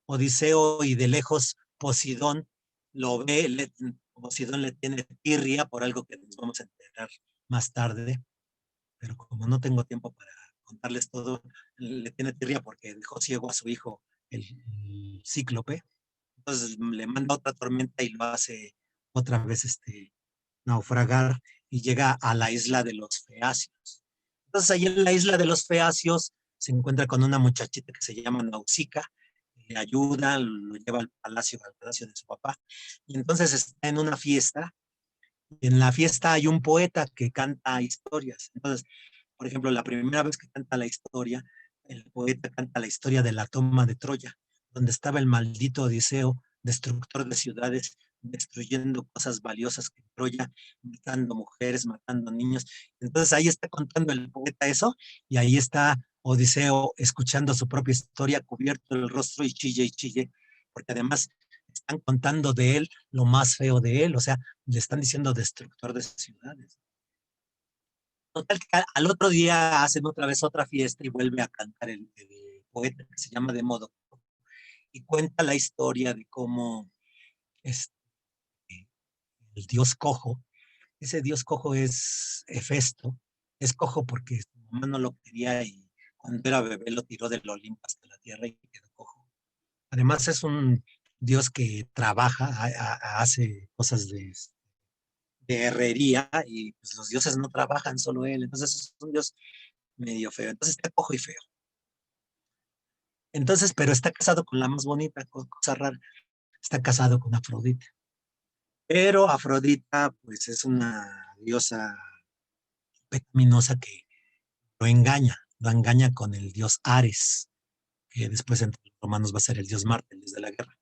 [SPEAKER 1] Odiseo, y de lejos Posidón lo ve. Posidón le tiene tirria por algo que nos vamos a enterar más tarde, pero como no tengo tiempo para contarles todo, le tiene tirria porque dejó ciego a su hijo, el cíclope. Entonces le manda otra tormenta y lo hace otra vez naufragar, y llega a la isla de los Feacios. Entonces ahí en la isla de los Feacios se encuentra con una muchachita que se llama Nausicaa, le ayuda, lo lleva al palacio de su papá, y entonces está en una fiesta. En la fiesta hay un poeta que canta historias. Entonces, por ejemplo, la primera vez que canta la historia, el poeta canta la historia de la toma de Troya, donde estaba el maldito Odiseo, destructor de ciudades, destruyendo cosas valiosas que Troya, matando mujeres, matando niños. Entonces ahí está contando el poeta eso, y ahí está Odiseo escuchando su propia historia, cubierto el rostro y chille, porque además están contando de él lo más feo de él, o sea, le están diciendo destructor de ciudades. Total, que al otro día hacen otra vez otra fiesta y vuelve a cantar el poeta que se llama Demódoco y cuenta la historia de cómo este, el dios cojo, ese dios cojo es Hefesto, es cojo porque su mamá no lo quería y cuando era bebé lo tiró del Olimpo hasta la tierra y quedó cojo. Además es un dios que trabaja, hace cosas de herrería y pues los dioses no trabajan, solo él, entonces es un dios medio feo, entonces está cojo y feo. Entonces, pero está casado con la más bonita, cosa rara, está casado con Afrodita. Pero Afrodita, pues es una diosa pecaminosa que lo engaña con el dios Ares, que después entre los romanos va a ser el dios Marte, el dios de la guerra.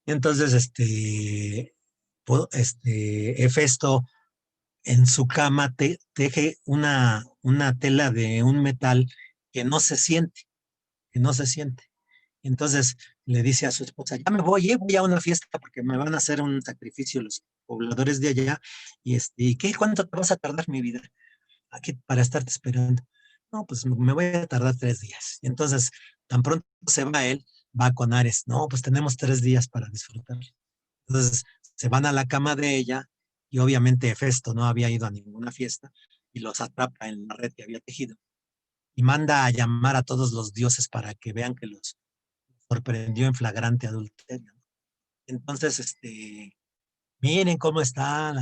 [SPEAKER 1] Y entonces, Hefesto en su cama teje una tela de un metal que no se siente, que no se siente. Entonces le dice a su esposa, ya me voy, voy a una fiesta porque me van a hacer un sacrificio los pobladores de allá. ¿Y qué? ¿Cuánto te vas a tardar mi vida aquí para estarte esperando? No, pues me voy a tardar 3 días. Y entonces, tan pronto se va él, va con Ares. No, pues tenemos 3 días para disfrutar. Entonces se van a la cama de ella y obviamente Hefesto no había ido a ninguna fiesta y los atrapa en la red que había tejido y manda a llamar a todos los dioses para que vean que los sorprendió en flagrante adulterio. Entonces, miren cómo está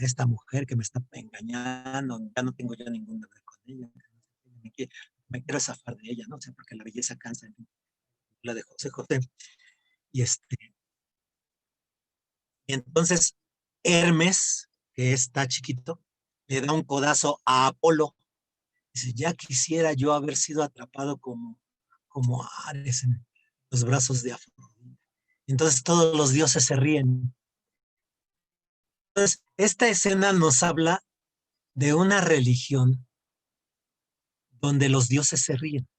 [SPEAKER 1] esta mujer que me está engañando, ya no tengo ya ningún deber con ella, me quiero zafar de ella, ¿no? O sea, porque la belleza cansa, la de José José. Y y entonces Hermes, que está chiquito, le da un codazo a Apolo. Dice, ya quisiera yo haber sido atrapado como Ares en los brazos de Afrodita. Entonces todos los dioses se ríen. Entonces, esta escena nos habla de una religión donde los dioses se ríen,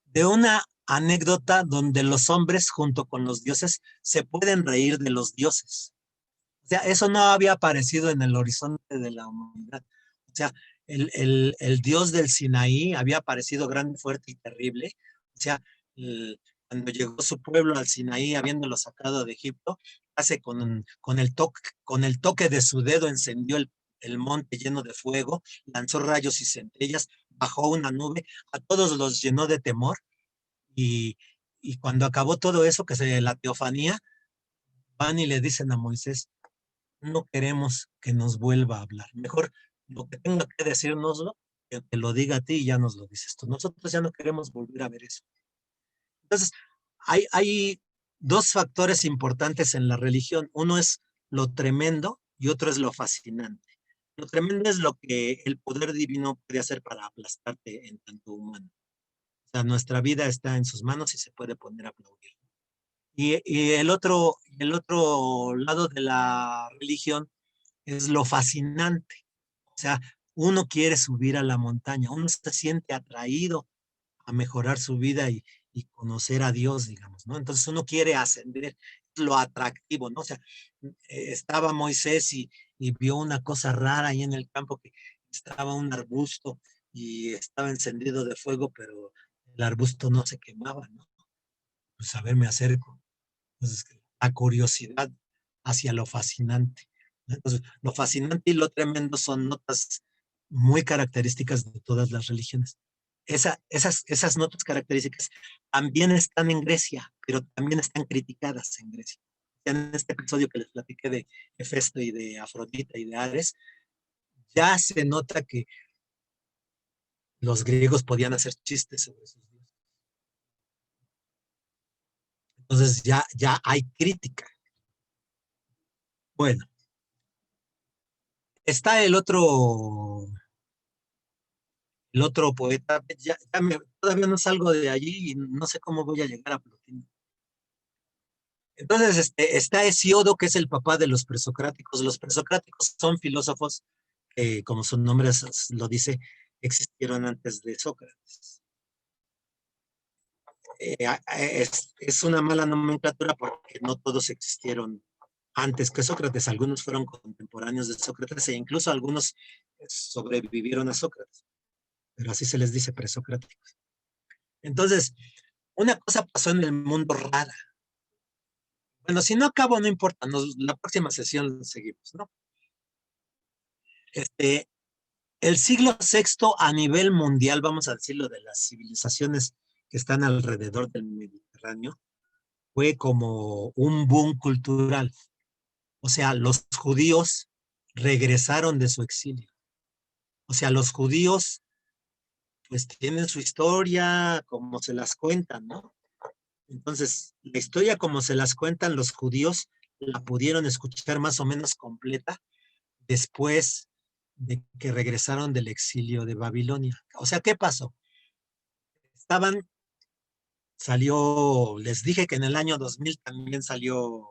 [SPEAKER 1] de una anécdota donde los hombres junto con los dioses se pueden reír de los dioses. O sea, eso no había aparecido en el horizonte de la humanidad. O sea, el dios del Sinaí había aparecido grande, fuerte y terrible. O sea, cuando llegó su pueblo al Sinaí, habiéndolo sacado de Egipto, hace con el toque de su dedo encendió el monte lleno de fuego, lanzó rayos y centellas, bajó una nube, a todos los llenó de temor y, y cuando acabó todo eso, que se la teofanía, van y le dicen a Moisés, no queremos que nos vuelva a hablar. Mejor lo que tenga que decirnoslo, que te lo diga a ti y ya nos lo dices tú. Nosotros ya no queremos volver a ver eso. Entonces, hay dos factores importantes en la religión. Uno es lo tremendo y otro es lo fascinante. Lo tremendo es lo que el poder divino puede hacer para aplastarte en tanto humano. O sea, nuestra vida está en sus manos y se puede poner a aplaudir. Y el otro lado de la religión es lo fascinante. O sea, uno quiere subir a la montaña, uno se siente atraído a mejorar su vida y conocer a Dios, digamos, ¿no? Entonces uno quiere ascender, lo atractivo, ¿no? O sea, estaba Moisés y vio una cosa rara ahí en el campo, que estaba un arbusto y estaba encendido de fuego, pero el arbusto no se quemaba, ¿no? Pues a ver, me acerco. Entonces, la curiosidad hacia lo fascinante. Entonces, lo fascinante y lo tremendo son notas muy características de todas las religiones. Esas notas características también están en Grecia, pero también están criticadas en Grecia. En este episodio que les platiqué de Hefesto y de Afrodita y de Ares, ya se nota que los griegos podían hacer chistes sobre esos dioses. Entonces ya hay crítica. Bueno, está el otro poeta, todavía no salgo de allí y no sé cómo voy a llegar a Plotino. Entonces, está Hesiodo, que es el papá de los presocráticos. Los presocráticos son filósofos que, como su nombre lo dice, existieron antes de Sócrates. Es una mala nomenclatura porque no todos existieron antes que Sócrates. Algunos fueron contemporáneos de Sócrates e incluso algunos sobrevivieron a Sócrates. Pero así se les dice, presocráticos. Entonces, una cosa pasó en el mundo rara. Bueno, si no acabo, no importa. La próxima sesión seguimos, ¿no? El siglo VI a nivel mundial, vamos a decirlo, de las civilizaciones que están alrededor del Mediterráneo, fue como un boom cultural. O sea, los judíos regresaron de su exilio. O sea, los judíos pues tienen su historia como se las cuentan, ¿no? Entonces, la historia como se las cuentan los judíos la pudieron escuchar más o menos completa después de que regresaron del exilio de Babilonia. O sea, ¿qué pasó? Les dije que en el año 2000 también salió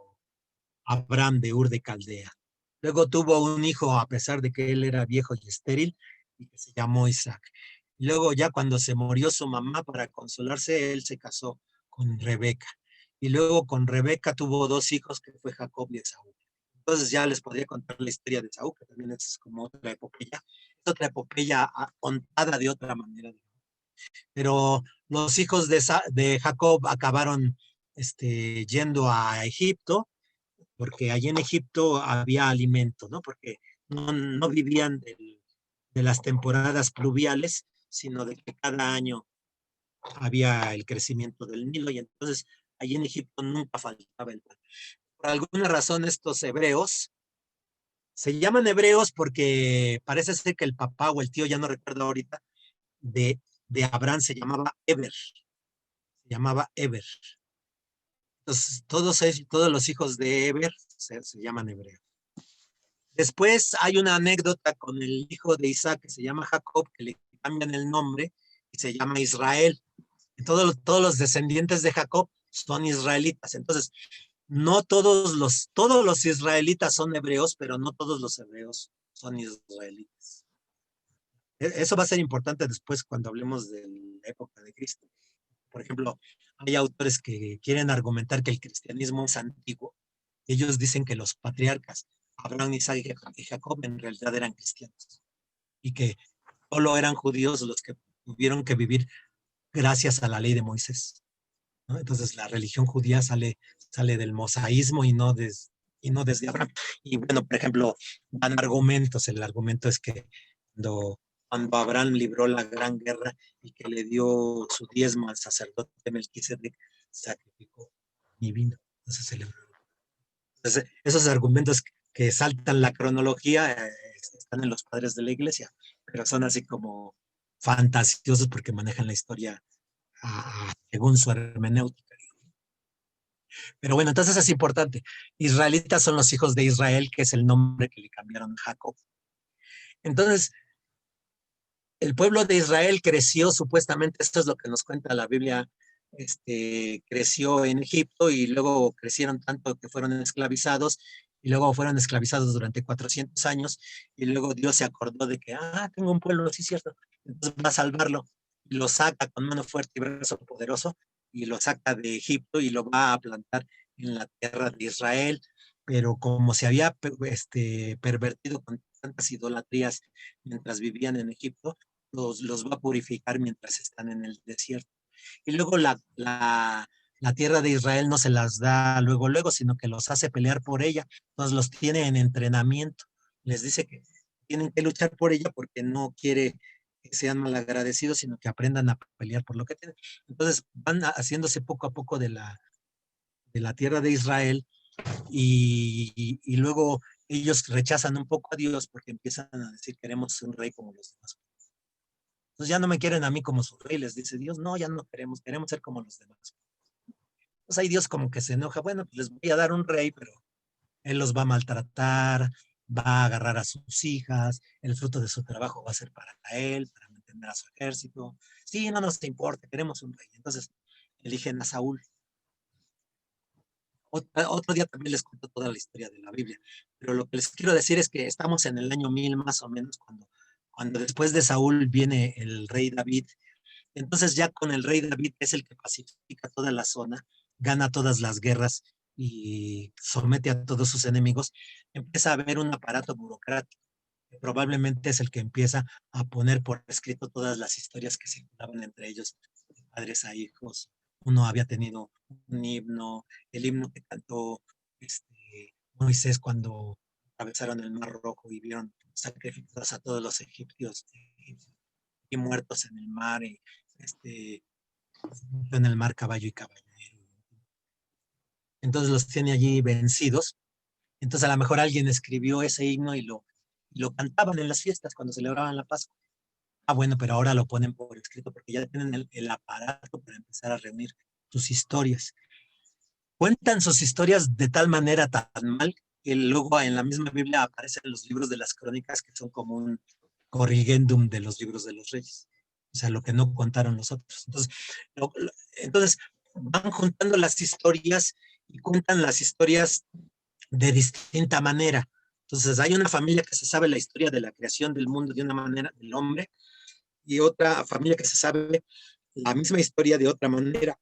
[SPEAKER 1] Abraham de Ur de Caldea. Luego tuvo un hijo a pesar de que él era viejo y estéril y que se llamó Isaac. Luego ya cuando se murió su mamá, para consolarse, él se casó con Rebeca. Y luego con Rebeca tuvo 2 hijos, que fue Jacob y Esaú. Entonces ya les podría contar la historia de Esaú, que también es como otra epopeya. Es otra epopeya contada de otra manera. Pero los hijos de Jacob acabaron yendo a Egipto, porque allí en Egipto había alimento, ¿no? Porque no vivían de las temporadas pluviales, sino de que cada año había el crecimiento del Nilo, y entonces allí en Egipto nunca faltaba el pan. Por alguna razón estos hebreos se llaman hebreos porque parece ser que el papá o el tío, ya no recuerdo ahorita, de Abraham se llamaba Eber. Se llamaba Eber. Entonces, todos los hijos de Eber se llaman hebreos. Después hay una anécdota con el hijo de Isaac que se llama Jacob, que le cambian el nombre y se llama Israel. Y todos los descendientes de Jacob son israelitas. Entonces, no todos los israelitas son hebreos, pero no todos los hebreos son israelitas. Eso va a ser importante después cuando hablemos de la época de Cristo. Por ejemplo, hay autores que quieren argumentar que el cristianismo es antiguo. Ellos dicen que los patriarcas, Abraham, Isaac y Jacob, en realidad eran cristianos y que solo eran judíos los que tuvieron que vivir gracias a la ley de Moisés, ¿no? Entonces la religión judía sale del mosaísmo y no desde Abraham. Y bueno, por ejemplo, dan argumentos. El argumento es que cuando Abraham libró la gran guerra y que le dio su diezmo al sacerdote Melquisedec, sacrificó y vino. Entonces celebró. Entonces, esos argumentos que saltan la cronología están en los padres de la iglesia, pero son así como fantasiosos porque manejan la historia según su hermenéutica. Pero bueno, entonces es importante. Israelitas son los hijos de Israel, que es el nombre que le cambiaron a Jacob. Entonces, el pueblo de Israel creció supuestamente, esto es lo que nos cuenta la Biblia, creció en Egipto y luego crecieron tanto que fueron esclavizados y luego fueron esclavizados durante 400 años y luego Dios se acordó de que, tengo un pueblo, sí es cierto, entonces va a salvarlo. Y lo saca con mano fuerte y brazo poderoso y lo saca de Egipto y lo va a plantar en la tierra de Israel, pero como se había pervertido con tantas idolatrías mientras vivían en Egipto, los va a purificar mientras están en el desierto. Y luego la tierra de Israel no se las da luego, sino que los hace pelear por ella. Entonces los tiene en entrenamiento. Les dice que tienen que luchar por ella porque no quiere que sean malagradecidos, sino que aprendan a pelear por lo que tienen. Entonces van haciéndose poco a poco de la tierra de Israel y luego ellos rechazan un poco a Dios porque empiezan a decir, queremos un rey como los demás. Entonces ya no me quieren a mí como su rey, les dice Dios, no, ya no queremos ser como los demás. Entonces ahí Dios como que se enoja, bueno, pues les voy a dar un rey, pero él los va a maltratar, va a agarrar a sus hijas, el fruto de su trabajo va a ser para él, para tener a su ejército. Sí, no nos importa, queremos un rey. Entonces eligen a Saúl. Otro día también les cuento toda la historia de la Biblia, pero lo que les quiero decir es que estamos en el año 1000 más o menos, cuando después de Saúl viene el rey David. Entonces ya con el rey David, que es el que pacifica toda la zona, gana todas las guerras y somete a todos sus enemigos, empieza a haber un aparato burocrático, que probablemente es el que empieza a poner por escrito todas las historias que se contaban entre ellos, de padres a hijos. Uno había tenido un himno, el himno que cantó Moisés cuando atravesaron el Mar Rojo y vieron sacrificados a todos los egipcios y muertos en el mar, y en el mar caballo y caballero. Entonces los tiene allí vencidos. Entonces a lo mejor alguien escribió ese himno y lo cantaban en las fiestas cuando celebraban la Pascua. Ah, bueno, pero ahora lo ponen por escrito porque ya tienen el aparato para empezar a reunir sus historias. Cuentan sus historias de tal manera tan mal que luego en la misma Biblia aparecen los libros de las crónicas, que son como un corrigendum de los libros de los reyes. O sea, lo que no contaron los otros. Entonces van juntando las historias y cuentan las historias de distinta manera. Entonces hay una familia que se sabe la historia de la creación del mundo de una manera, del hombre, y otra familia que se sabe la misma historia de otra manera.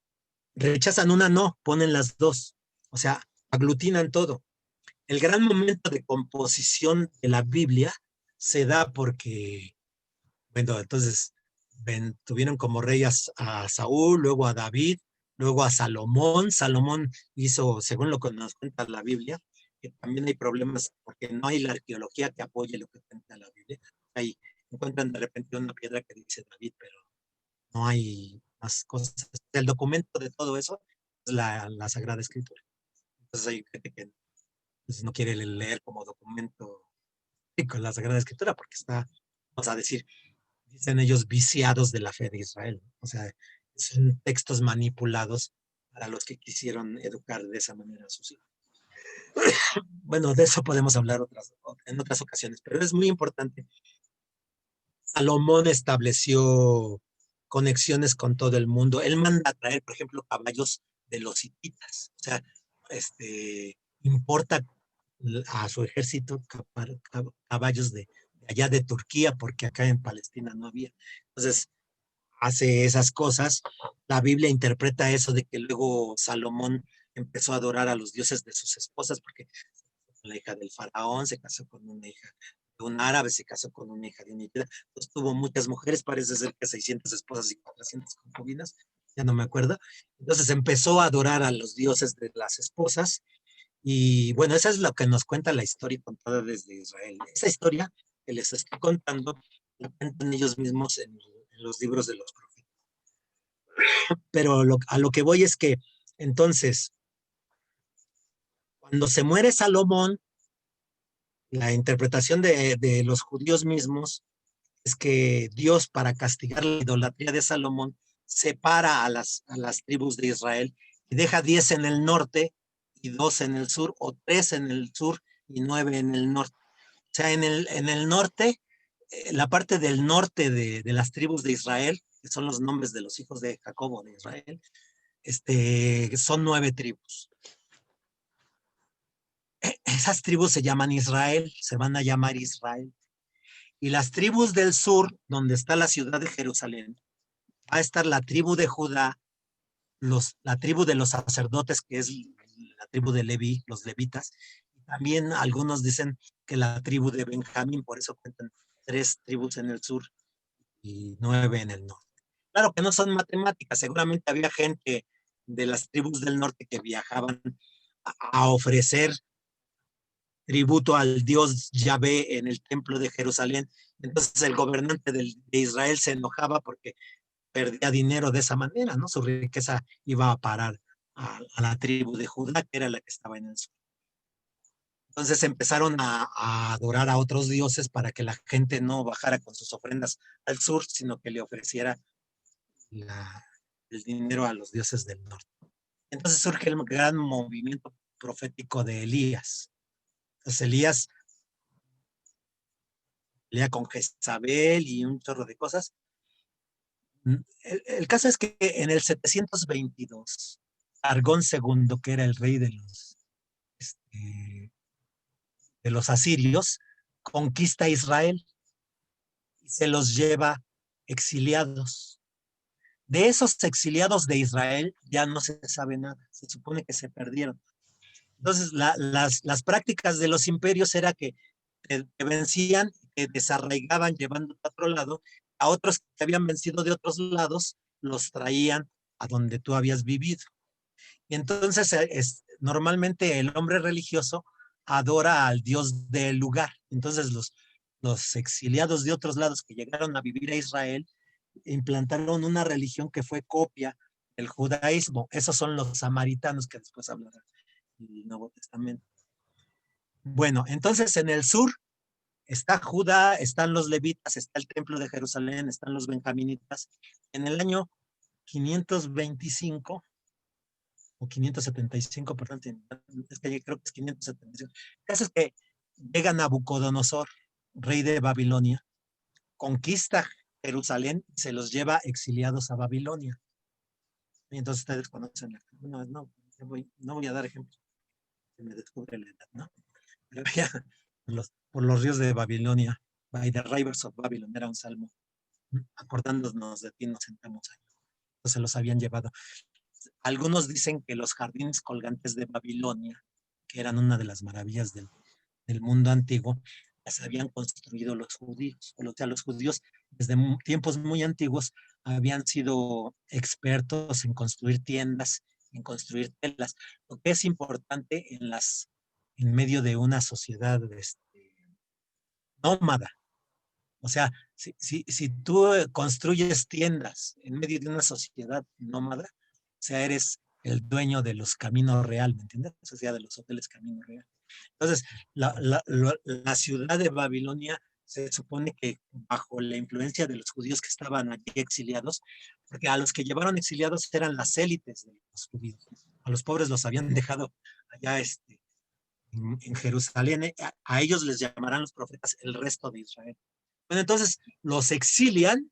[SPEAKER 1] Rechazan una, no, ponen las dos. O sea, aglutinan todo. El gran momento de composición de la Biblia se da porque, bueno, entonces tuvieron como rey a Saúl, luego a David, luego a Salomón. Salomón hizo, según lo que nos cuenta la Biblia, que también hay problemas porque no hay la arqueología que apoye lo que cuenta la Biblia. Ahí encuentran de repente una piedra que dice David, pero no hay más cosas. El documento de todo eso es la Sagrada Escritura. Entonces hay gente que pues, no quiere leer como documento con la Sagrada Escritura porque está, vamos a decir, dicen ellos, viciados de la fe de Israel. O sea, son textos manipulados para los que quisieron educar de esa manera a sus hijos. Bueno, de eso podemos hablar en otras ocasiones, pero es muy importante. Salomón estableció conexiones con todo el mundo. Él manda a traer, por ejemplo, caballos de los hititas. O sea, importa a su ejército caballos de allá de Turquía, porque acá en Palestina no había. Entonces, hace esas cosas. La Biblia interpreta eso de que luego Salomón empezó a adorar a los dioses de sus esposas, porque la hija del faraón se casó con una hija de un árabe, se casó con una hija de un hitita. Entonces tuvo muchas mujeres, parece ser que 600 esposas y 400 concubinas, ya no me acuerdo. Entonces empezó a adorar a los dioses de las esposas. Y bueno, esa es lo que nos cuenta la historia contada desde Israel. Esa historia que les estoy contando la cuentan ellos mismos en los libros de los profetas. Pero a lo que voy es que entonces, cuando se muere Salomón, la interpretación de los judíos mismos es que Dios, para castigar la idolatría de Salomón, separa a las tribus de Israel y deja 10 en el norte y 2 en el sur, o 3 en el sur y 9 en el norte. O sea, en el norte, la parte del norte de las tribus de Israel, que son los nombres de los hijos de Jacob o de Israel, son 9 tribus. Esas tribus se llaman Israel, se van a llamar Israel. Y las tribus del sur, donde está la ciudad de Jerusalén, va a estar la tribu de Judá, la tribu de los sacerdotes, que es la tribu de Leví, los levitas. También algunos dicen que la tribu de Benjamín, por eso cuentan 3 tribus en el sur y 9 en el norte. Claro que no son matemáticas, seguramente había gente de las tribus del norte que viajaban a ofrecer tributo al dios Yahvé en el templo de Jerusalén. Entonces el gobernante de Israel se enojaba porque perdía dinero de esa manera, ¿no? Su riqueza iba a parar a la tribu de Judá, que era la que estaba en el sur. Entonces empezaron a adorar a otros dioses para que la gente no bajara con sus ofrendas al sur, sino que le ofreciera el dinero a los dioses del norte. Entonces surge el gran movimiento profético de Elías. Entonces Elías pelea con Jezabel y un chorro de cosas, El caso es que en el 722, Argón II, que era el rey de los asirios, conquista a Israel y se los lleva exiliados. De esos exiliados de Israel ya no se sabe nada, se supone que se perdieron. Entonces, las prácticas de los imperios era que te vencían, te desarraigaban llevando a otro lado, a otros que habían vencido de otros lados, los traían a donde tú habías vivido. Y entonces, normalmente el hombre religioso adora al Dios del lugar. Entonces, los exiliados de otros lados que llegaron a vivir a Israel implantaron una religión que fue copia del judaísmo. Esos son los samaritanos que después hablarán el Nuevo Testamento. Bueno, entonces en el sur está Judá, están los levitas, está el templo de Jerusalén, están los benjaminitas. En el año 525 o 575, perdón, es que creo que es 575. El caso es que llega Nabucodonosor, rey de Babilonia, conquista Jerusalén y se los lleva exiliados a Babilonia. Y entonces ustedes conocen la... No voy a dar ejemplos. Se me descubre la edad, ¿no? Pero ya, por los ríos de Babilonia, by the rivers of Babylon, era un salmo. Acordándonos de ti nos sentamos ahí. Entonces los habían llevado. Algunos dicen que los jardines colgantes de Babilonia, que eran una de las maravillas del mundo antiguo, las habían construido los judíos. O sea, los judíos desde tiempos muy antiguos habían sido expertos en construir tiendas, en construir telas, lo que es importante en medio de una sociedad nómada. O sea, si tú construyes tiendas en medio de una sociedad nómada, o sea, eres el dueño de los Caminos Real, ¿me entiendes? O sea, de los hoteles Camino Real. Entonces, la ciudad de Babilonia se supone que bajo la influencia de los judíos que estaban allí exiliados, porque a los que llevaron exiliados eran las élites de los judíos. A los pobres los habían dejado allá en Jerusalén. A ellos les llamarán los profetas el resto de Israel. Bueno, entonces los exilian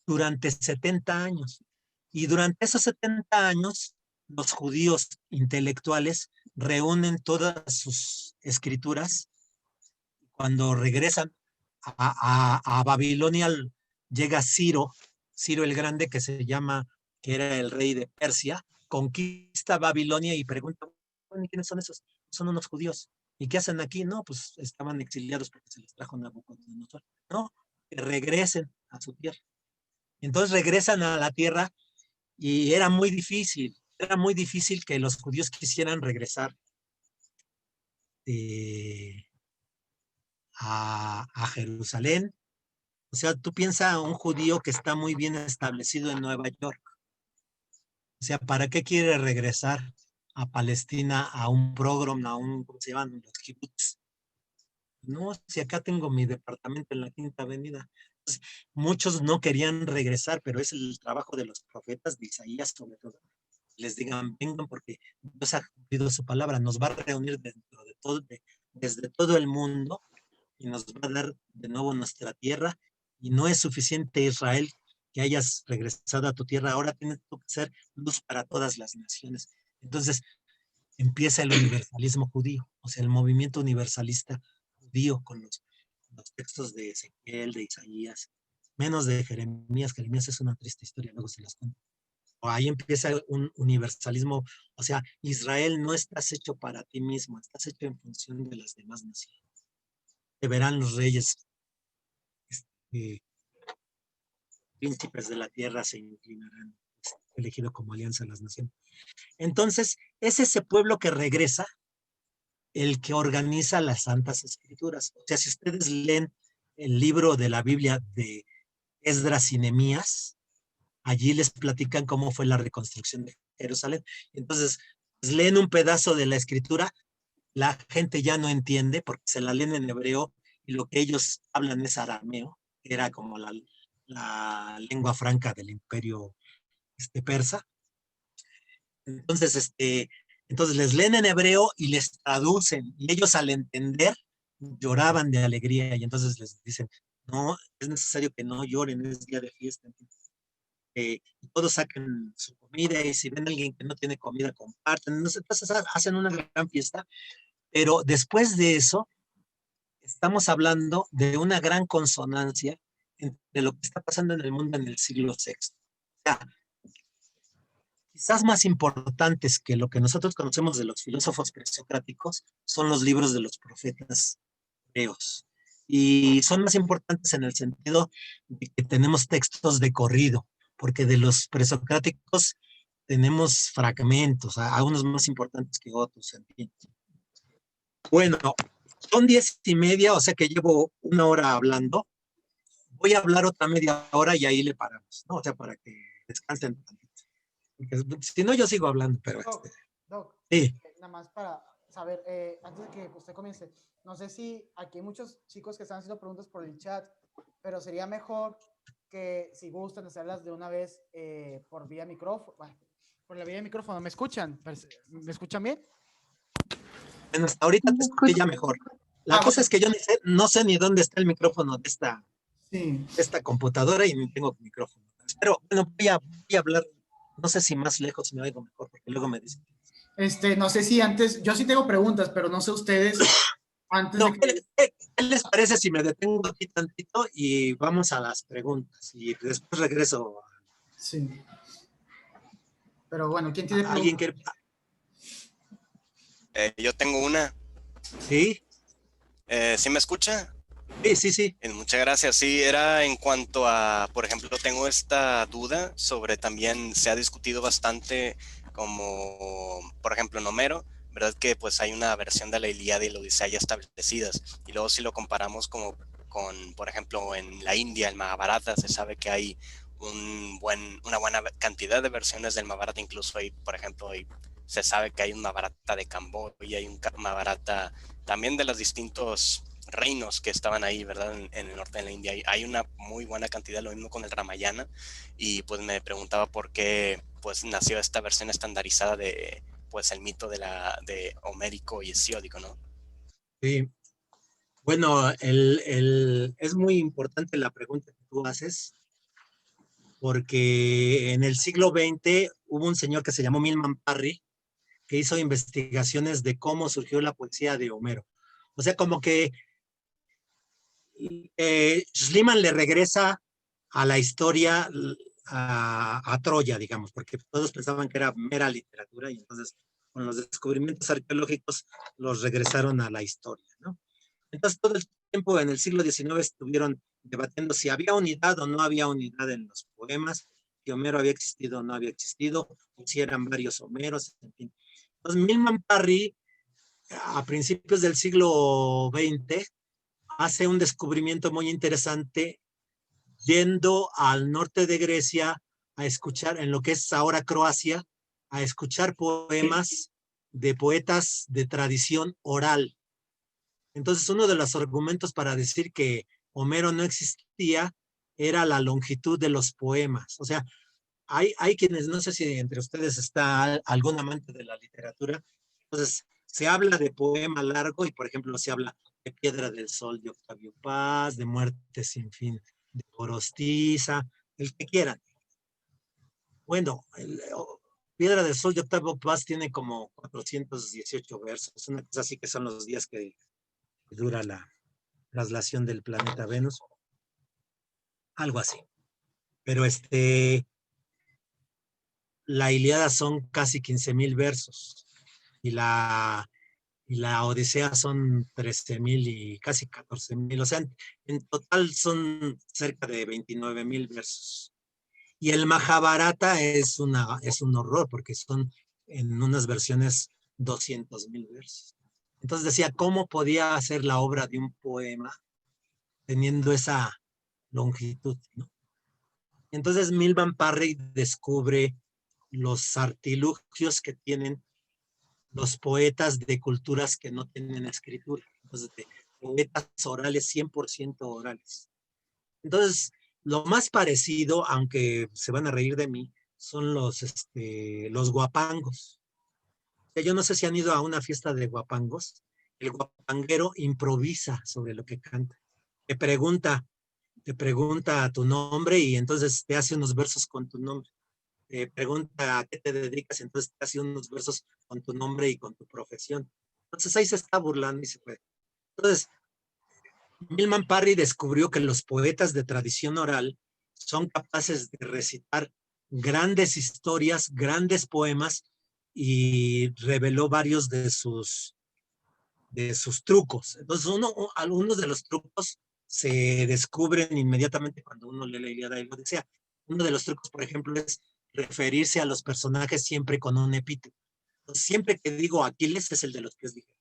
[SPEAKER 1] durante 70 años. Y durante esos 70 años, los judíos intelectuales reúnen todas sus escrituras. Cuando regresan a Babilonia, llega Ciro el Grande, que era el rey de Persia, conquista Babilonia y pregunta, ¿quiénes son esos? Son unos judíos. ¿Y qué hacen aquí? No, pues estaban exiliados porque se les trajo Nabucodonosor. No, que regresen a su tierra. Entonces regresan a la tierra y era muy difícil que los judíos quisieran regresar a Jerusalén. O sea, tú piensas a un judío que está muy bien establecido en Nueva York. O sea, ¿para qué quiere regresar a Palestina, a un programa, ¿cómo se llaman? Los kibbutz. No, si acá tengo mi departamento en la Quinta Avenida. Entonces, muchos no querían regresar, pero es el trabajo de los profetas, de Isaías sobre todo. Les digan, vengan porque Dios ha cumplido su palabra, nos va a reunir desde todo el mundo y nos va a dar de nuevo nuestra tierra. Y no es suficiente, Israel, que hayas regresado a tu tierra, ahora tienes que ser luz para todas las naciones. Entonces empieza el universalismo judío, o sea, el movimiento universalista judío con los textos de Ezequiel, de Isaías, menos de Jeremías. Jeremías es una triste historia, luego se las cuento. Ahí empieza un universalismo, o sea, Israel no estás hecho para ti mismo, estás hecho en función de las demás naciones. Te verán los reyes, príncipes de la tierra se inclinarán, elegido como alianza a las naciones. Entonces, es ese pueblo que regresa el que organiza las Santas Escrituras. O sea, si ustedes leen el libro de la Biblia de Esdras y Nehemías, allí les platican cómo fue la reconstrucción de Jerusalén. Entonces, leen un pedazo de la escritura, la gente ya no entiende porque se la leen en hebreo y lo que ellos hablan es arameo, que era como la lengua franca del imperio persa. Entonces, entonces les leen en hebreo y les traducen, y ellos al entender lloraban de alegría, y entonces les dicen, no, es necesario que no lloren, es día de fiesta. que todos saquen su comida y si ven a alguien que no tiene comida, comparten. Entonces hacen una gran fiesta, pero después de eso estamos hablando de una gran consonancia entre lo que está pasando en el mundo en el siglo sexto. O sea, quizás más importantes que lo que nosotros conocemos de los filósofos presocráticos son los libros de los profetas hebreos. Y son más importantes en el sentido de que tenemos textos de corrido, porque de los presocráticos tenemos fragmentos, algunos más importantes que otros. En fin. Bueno, son 10:30, o sea que llevo 1 hora hablando. Voy a hablar otra media hora y ahí le paramos, ¿no? O sea, para que descansen tantito. Porque si no, yo sigo hablando, pero
[SPEAKER 3] Doc,
[SPEAKER 1] sí.
[SPEAKER 3] nada más para saber, antes de que usted comience, no sé si aquí hay muchos chicos que están haciendo preguntas por el chat, pero sería mejor que si gustan hacerlas de una vez por vía micrófono. Bueno, por la vía de micrófono, ¿me escuchan? ¿Me escuchan bien?
[SPEAKER 1] Bueno, hasta ahorita te escuché ya mejor. La cosa es que yo no sé ni dónde está el micrófono de esta computadora y ni tengo micrófono. Pero bueno, voy a hablar, no sé si más lejos me oigo mejor, porque luego me dicen.
[SPEAKER 3] No sé si antes, yo sí tengo preguntas, pero no sé ustedes. Antes
[SPEAKER 1] No,
[SPEAKER 3] de que...
[SPEAKER 1] ¿qué les parece si me detengo aquí tantito y vamos a las preguntas? Y después regreso.
[SPEAKER 3] Sí. Pero bueno, ¿quién tiene
[SPEAKER 1] ¿Alguien
[SPEAKER 3] preguntas?
[SPEAKER 1] quiere?
[SPEAKER 5] Yo tengo una.
[SPEAKER 1] ¿Sí?
[SPEAKER 5] ¿Sí me escucha?
[SPEAKER 1] Sí.
[SPEAKER 5] Muchas gracias. Sí, era en cuanto a, por ejemplo, tengo esta duda sobre también se ha discutido bastante como, por ejemplo, en Homero, ¿verdad? Que pues hay una versión de la Ilíada y la Odisea ya establecidas. Y luego si lo comparamos como con, por ejemplo, en la India, el Mahabharata, se sabe que hay una buena cantidad de versiones del Mahabharata. Incluso hay, por ejemplo, se sabe que hay un Mahabharata de Camboya, hay un Mahabharata también de los distintos reinos que estaban ahí, ¿verdad? En el norte de la India. Hay una muy buena cantidad, lo mismo con el Ramayana, y pues me preguntaba por qué pues nació esta versión estandarizada de pues el mito de Homérico y Hesiódico, ¿no?
[SPEAKER 1] Sí. Bueno, es muy importante la pregunta que tú haces, porque en el siglo XX hubo un señor que se llamó Milman Parry, que hizo investigaciones de cómo surgió la poesía de Homero. O sea, como que Schliemann le regresa a la historia a Troya, digamos, porque todos pensaban que era mera literatura y entonces con los descubrimientos arqueológicos los regresaron a la historia, ¿no? Entonces todo el tiempo en el siglo XIX estuvieron debatiendo si había unidad o no había unidad en los poemas, si Homero había existido o no había existido, o si eran varios Homeros, en fin. Entonces Milman Parry, a principios del siglo XX, hace un descubrimiento muy interesante yendo al norte de Grecia a escuchar, en lo que es ahora Croacia, a escuchar poemas de poetas de tradición oral. Entonces, uno de los argumentos para decir que Homero no existía era la longitud de los poemas. O sea, hay quienes, no sé si entre ustedes está algún amante de la literatura, entonces se habla de poema largo y, por ejemplo, se habla de Piedra del Sol de Octavio Paz, de Muerte sin fin de Gorostiza, el que quieran. Bueno, Piedra del Sol de Octavio Paz tiene como 418 versos, una cosa así que son los días que dura la traslación del planeta Venus, algo así. Pero la Ilíada son casi 15,000 versos y la Odisea son 13,000 y casi 14,000. O sea, en total son cerca de 29,000 versos. Y el Mahabharata es un horror porque son en unas versiones 200,000 versos. Entonces decía, ¿cómo podía hacer la obra de un poema teniendo esa longitud, ¿no? Entonces Milman Parry descubre los artilugios que tienen los poetas de culturas que no tienen escritura. Entonces, de poetas orales, 100% orales. Entonces, lo más parecido, aunque se van a reír de mí, son los guapangos. Yo no sé si han ido a una fiesta de guapangos. El guapanguero improvisa sobre lo que canta. Le pregunta, te pregunta tu nombre y entonces te hace unos versos con tu nombre. Te pregunta a qué te dedicas, entonces te hace unos versos con tu nombre y con tu profesión. Entonces ahí se está burlando y se puede. Entonces, Milman Parry descubrió que los poetas de tradición oral son capaces de recitar grandes historias, grandes poemas, y reveló varios de sus trucos. Entonces, algunos de los trucos se descubren inmediatamente cuando uno lee la Ilíada y la Odisea. Uno de los trucos, por ejemplo, es referirse a los personajes siempre con un epíteto. Entonces, siempre que digo Aquiles es el de los pies ligeros.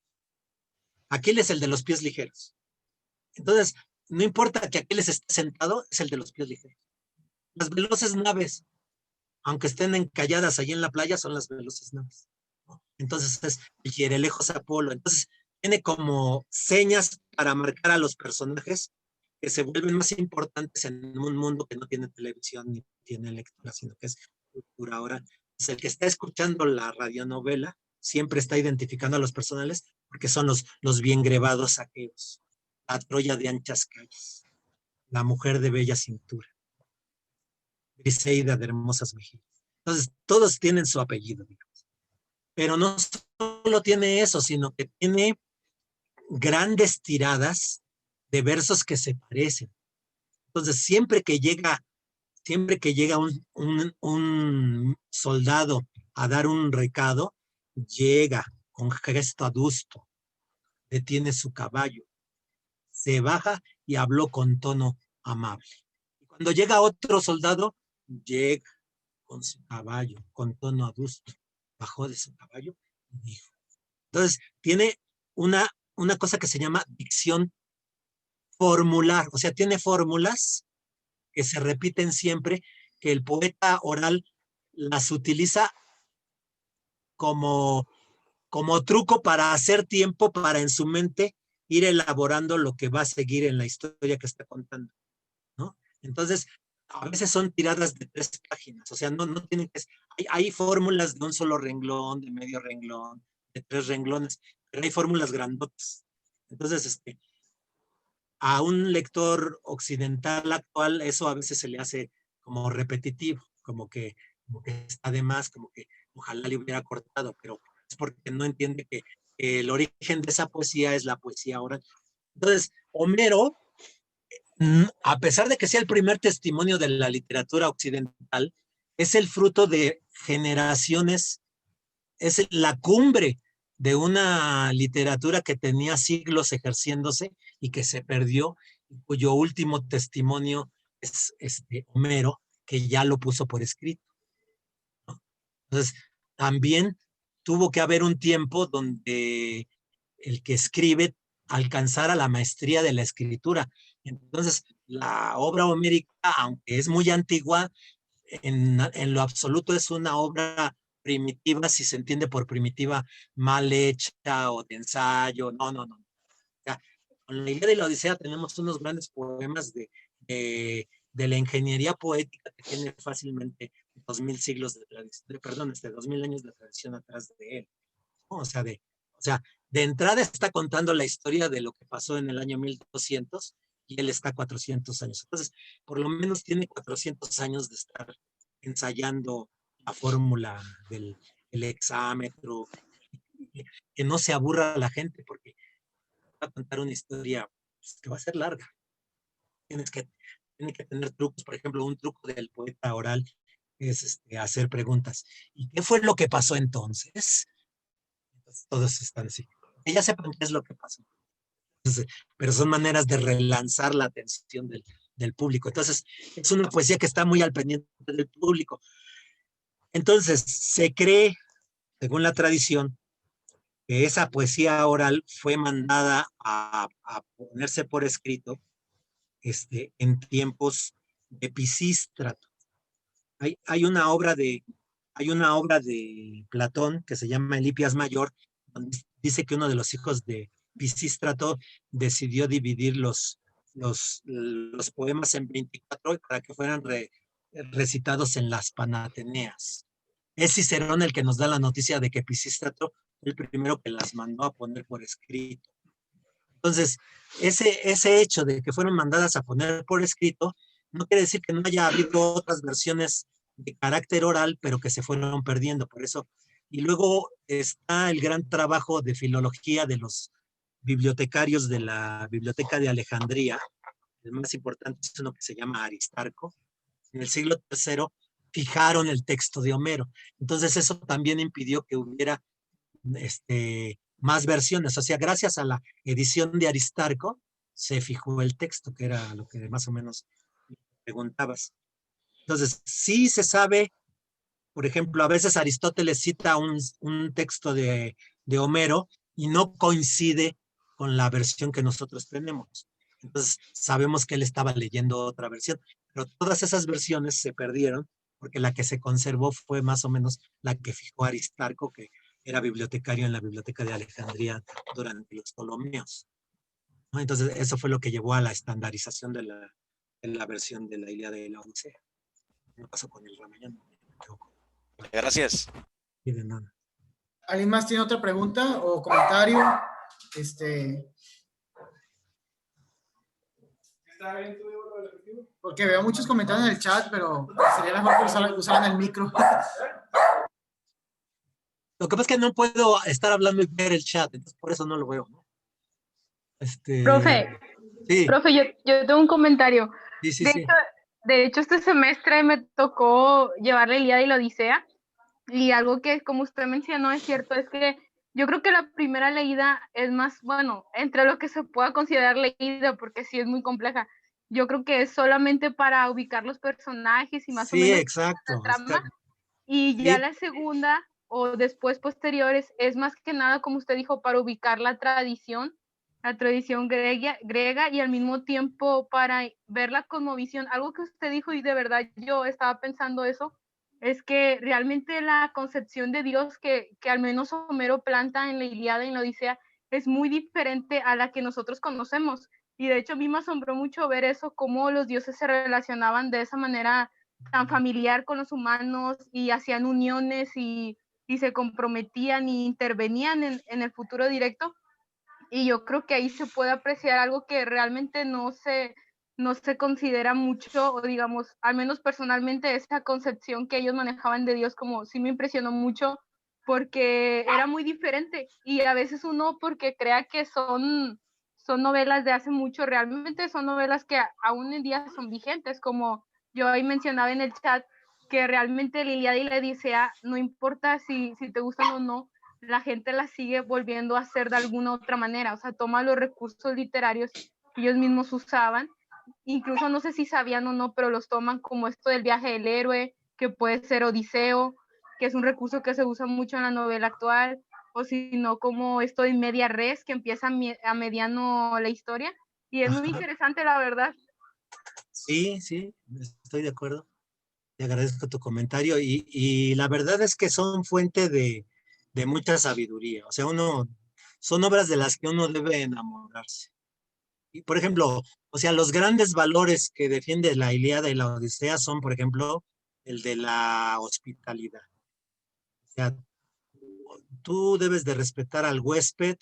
[SPEAKER 1] Aquiles es el de los pies ligeros. Entonces, no importa que Aquiles esté sentado, es el de los pies ligeros. Las veloces naves, aunque estén encalladas ahí en la playa, son las veloces naves. Entonces, es el Hierelejos Apolo. Entonces, tiene como señas para marcar a los personajes que se vuelven más importantes en un mundo que no tiene televisión ni tiene lectura, sino que es cultura oral. Entonces, el que está escuchando la radionovela siempre está identificando a los personajes porque son los bien grevados aqueos. La Troya de anchas calles, la mujer de bella cintura, Briseida de hermosas mejillas. Entonces, todos tienen su apellido, digamos. Pero no solo tiene eso, sino que tiene grandes tiradas de versos que se parecen. Entonces, siempre que llega un soldado a dar un recado, llega con gesto adusto, detiene su caballo, se baja y habló con tono amable. Y cuando llega otro soldado, llega con su caballo, con tono adusto, bajó de su caballo y dijo. Entonces, tiene una cosa que se llama dicción formular, o sea, tiene fórmulas que se repiten siempre, que el poeta oral las utiliza como truco para hacer tiempo para en su mente ir elaborando lo que va a seguir en la historia que está contando, ¿no? Entonces, a veces son tiradas de 3 páginas, o sea, no tienen que... Hay fórmulas de un solo renglón, de medio renglón, de 3 renglones, pero hay fórmulas grandotas. Entonces, a un lector occidental actual, eso a veces se le hace como repetitivo, como que está de más, como que ojalá le hubiera cortado, pero es porque no entiende que el origen de esa poesía es la poesía oral. Entonces, Homero, a pesar de que sea el primer testimonio de la literatura occidental, es el fruto de generaciones, es la cumbre de una literatura que tenía siglos ejerciéndose y que se perdió, cuyo último testimonio es Homero, que ya lo puso por escrito, ¿no? Entonces, también tuvo que haber un tiempo donde el que escribe alcanzara la maestría de la escritura. Entonces, la obra homérica, aunque es muy antigua, en lo absoluto es una obra primitiva, si se entiende por primitiva, mal hecha o de ensayo. No. O sea, con la Ilíada y la Odisea tenemos unos grandes poemas de la ingeniería poética que tiene fácilmente 2000 siglos de tradición, perdón, 2000 años de tradición atrás de él, ¿no? O sea, de entrada está contando la historia de lo que pasó en el año 1200 y él está 400 años. Entonces, por lo menos tiene 400 años de estar ensayando la fórmula del hexámetro, que no se aburra a la gente, porque va a contar una historia pues, que va a ser larga. Tiene que tener trucos. Por ejemplo, un truco del poeta oral es hacer preguntas. ¿Y qué fue lo que pasó entonces? Entonces todos están así. Que ya sepan qué es lo que pasó. Entonces, pero son maneras de relanzar la atención del público. Entonces, es una poesía que está muy al pendiente del público. Entonces, se cree, según la tradición, que esa poesía oral fue mandada a ponerse por escrito en tiempos de Pisístrato. Hay una obra de Platón que se llama El Hipias Mayor, donde dice que uno de los hijos de Pisístrato decidió dividir los poemas en 24 para que fueran recitados en las Panateneas. Es Cicerón el que nos da la noticia de que Pisístrato fue el primero que las mandó a poner por escrito. Entonces, ese hecho de que fueron mandadas a poner por escrito, no quiere decir que no haya habido otras versiones de carácter oral, pero que se fueron perdiendo, por eso. Y luego está el gran trabajo de filología de los bibliotecarios de la Biblioteca de Alejandría. El más importante es uno que se llama Aristarco. En el siglo III fijaron el texto de Homero. Entonces eso también impidió que hubiera más versiones. O sea, gracias a la edición de Aristarco se fijó el texto, que era lo que más o menos preguntabas. Entonces, sí se sabe, por ejemplo, a veces Aristóteles cita un texto de Homero y no coincide con la versión que nosotros tenemos. Entonces, sabemos que él estaba leyendo otra versión, pero todas esas versiones se perdieron porque la que se conservó fue más o menos la que fijó Aristarco, que era bibliotecario en la Biblioteca de Alejandría durante los Ptolomeos, ¿no? Entonces, eso fue lo que llevó a la estandarización de la versión de la Ilíada y la Odisea. ¿Qué pasó con el Ramayana?
[SPEAKER 5] Gracias.
[SPEAKER 1] Y de nada.
[SPEAKER 3] ¿Alguien más tiene otra pregunta o comentario? Porque veo muchos comentarios en el chat, pero sería mejor que usaran el micro.
[SPEAKER 1] Lo que pasa es que no puedo estar hablando y ver el chat, entonces por eso no lo veo, ¿no?
[SPEAKER 6] Profe,
[SPEAKER 1] Sí,
[SPEAKER 6] profe, yo tengo un comentario.
[SPEAKER 1] sí.
[SPEAKER 6] De hecho, este semestre me tocó llevar la Ilíada y la Odisea, y algo que, como usted mencionó, es cierto, es que yo creo que la primera leída es más, bueno, entre lo que se pueda considerar leída, porque sí es muy compleja. Yo creo que es solamente para ubicar los personajes y más o
[SPEAKER 1] Sí,
[SPEAKER 6] menos
[SPEAKER 1] exacto.
[SPEAKER 6] la trama, y ya la segunda o después posteriores es más que nada, como usted dijo, para ubicar la tradición griega y al mismo tiempo para ver la cosmovisión. Algo que usted dijo y de verdad yo estaba pensando eso, es que realmente la concepción de Dios que al menos Homero planta en la Ilíada y en la Odisea es muy diferente a la que nosotros conocemos. Y de hecho a mí me asombró mucho ver eso, cómo los dioses se relacionaban de esa manera tan familiar con los humanos y hacían uniones y se comprometían y intervenían en el futuro directo. Y yo creo que ahí se puede apreciar algo que realmente no se considera mucho, o digamos, al menos personalmente, esa concepción que ellos manejaban de Dios, como sí me impresionó mucho, porque era muy diferente. Y a veces uno, porque crea que son novelas de hace mucho, realmente son novelas que aún en día son vigentes, como yo ahí mencionaba en el chat, que realmente la Ilíada y la Odisea, no importa si te gustan o no, la gente la sigue volviendo a hacer de alguna otra manera, o sea, toma los recursos literarios que ellos mismos usaban, incluso no sé si sabían o no, pero los toman como esto del viaje del héroe, que puede ser Odiseo, que es un recurso que se usa mucho en la novela actual, o si no, como esto de media res, que empieza a mediano la historia, y es muy interesante, la verdad.
[SPEAKER 1] Sí, estoy de acuerdo. Te agradezco tu comentario y la verdad es que son fuente de mucha sabiduría. O sea, son obras de las que uno debe enamorarse. Y por ejemplo, o sea, los grandes valores que defiende la Ilíada y la Odisea son, por ejemplo, el de la hospitalidad. O sea, tú debes de respetar al huésped,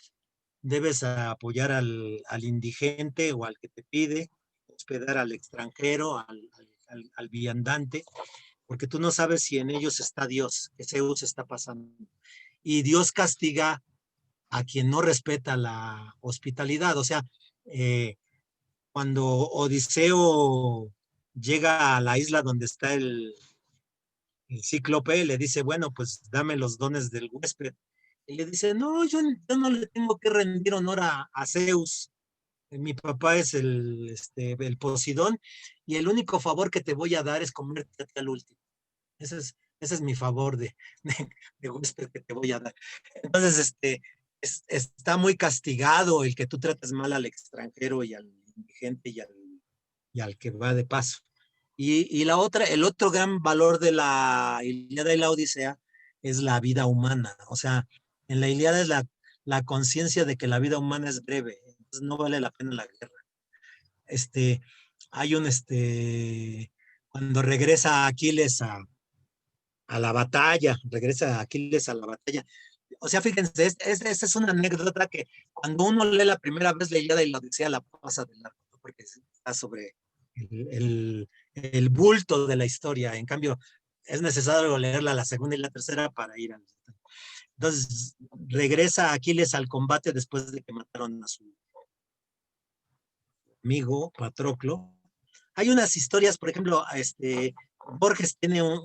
[SPEAKER 1] debes apoyar al indigente o al que te pide, hospedar al extranjero, al viandante, porque tú no sabes si en ellos está Dios, que Zeus está pasando. Y Dios castiga a quien no respeta la hospitalidad. O sea, cuando Odiseo llega a la isla donde está el cíclope, le dice, bueno, pues dame los dones del huésped. Y le dice, no, yo no le tengo que rendir honor a Zeus. Mi papá es el Poseidón y el único favor que te voy a dar es comerte al último. Ese es mi favor de huésped que te voy a dar. Entonces, está muy castigado el que tú trates mal al extranjero y al indigente y al que va de paso. Y el otro gran valor de la Ilíada y la Odisea es la vida humana. O sea, en la Ilíada es la conciencia de que la vida humana es breve, entonces no vale la pena la guerra. Hay cuando regresa Aquiles a la batalla, regresa Aquiles a la batalla, O sea, fíjense, esta es una anécdota que cuando uno lee la primera vez la Ilíada y la Odisea la pasa de largo, ¿no? Porque está sobre el bulto de la historia. En cambio, es necesario leerla la segunda y la tercera para ir al... Entonces, regresa Aquiles al combate después de que mataron a su amigo Patroclo. Hay unas historias, por ejemplo, Borges tiene un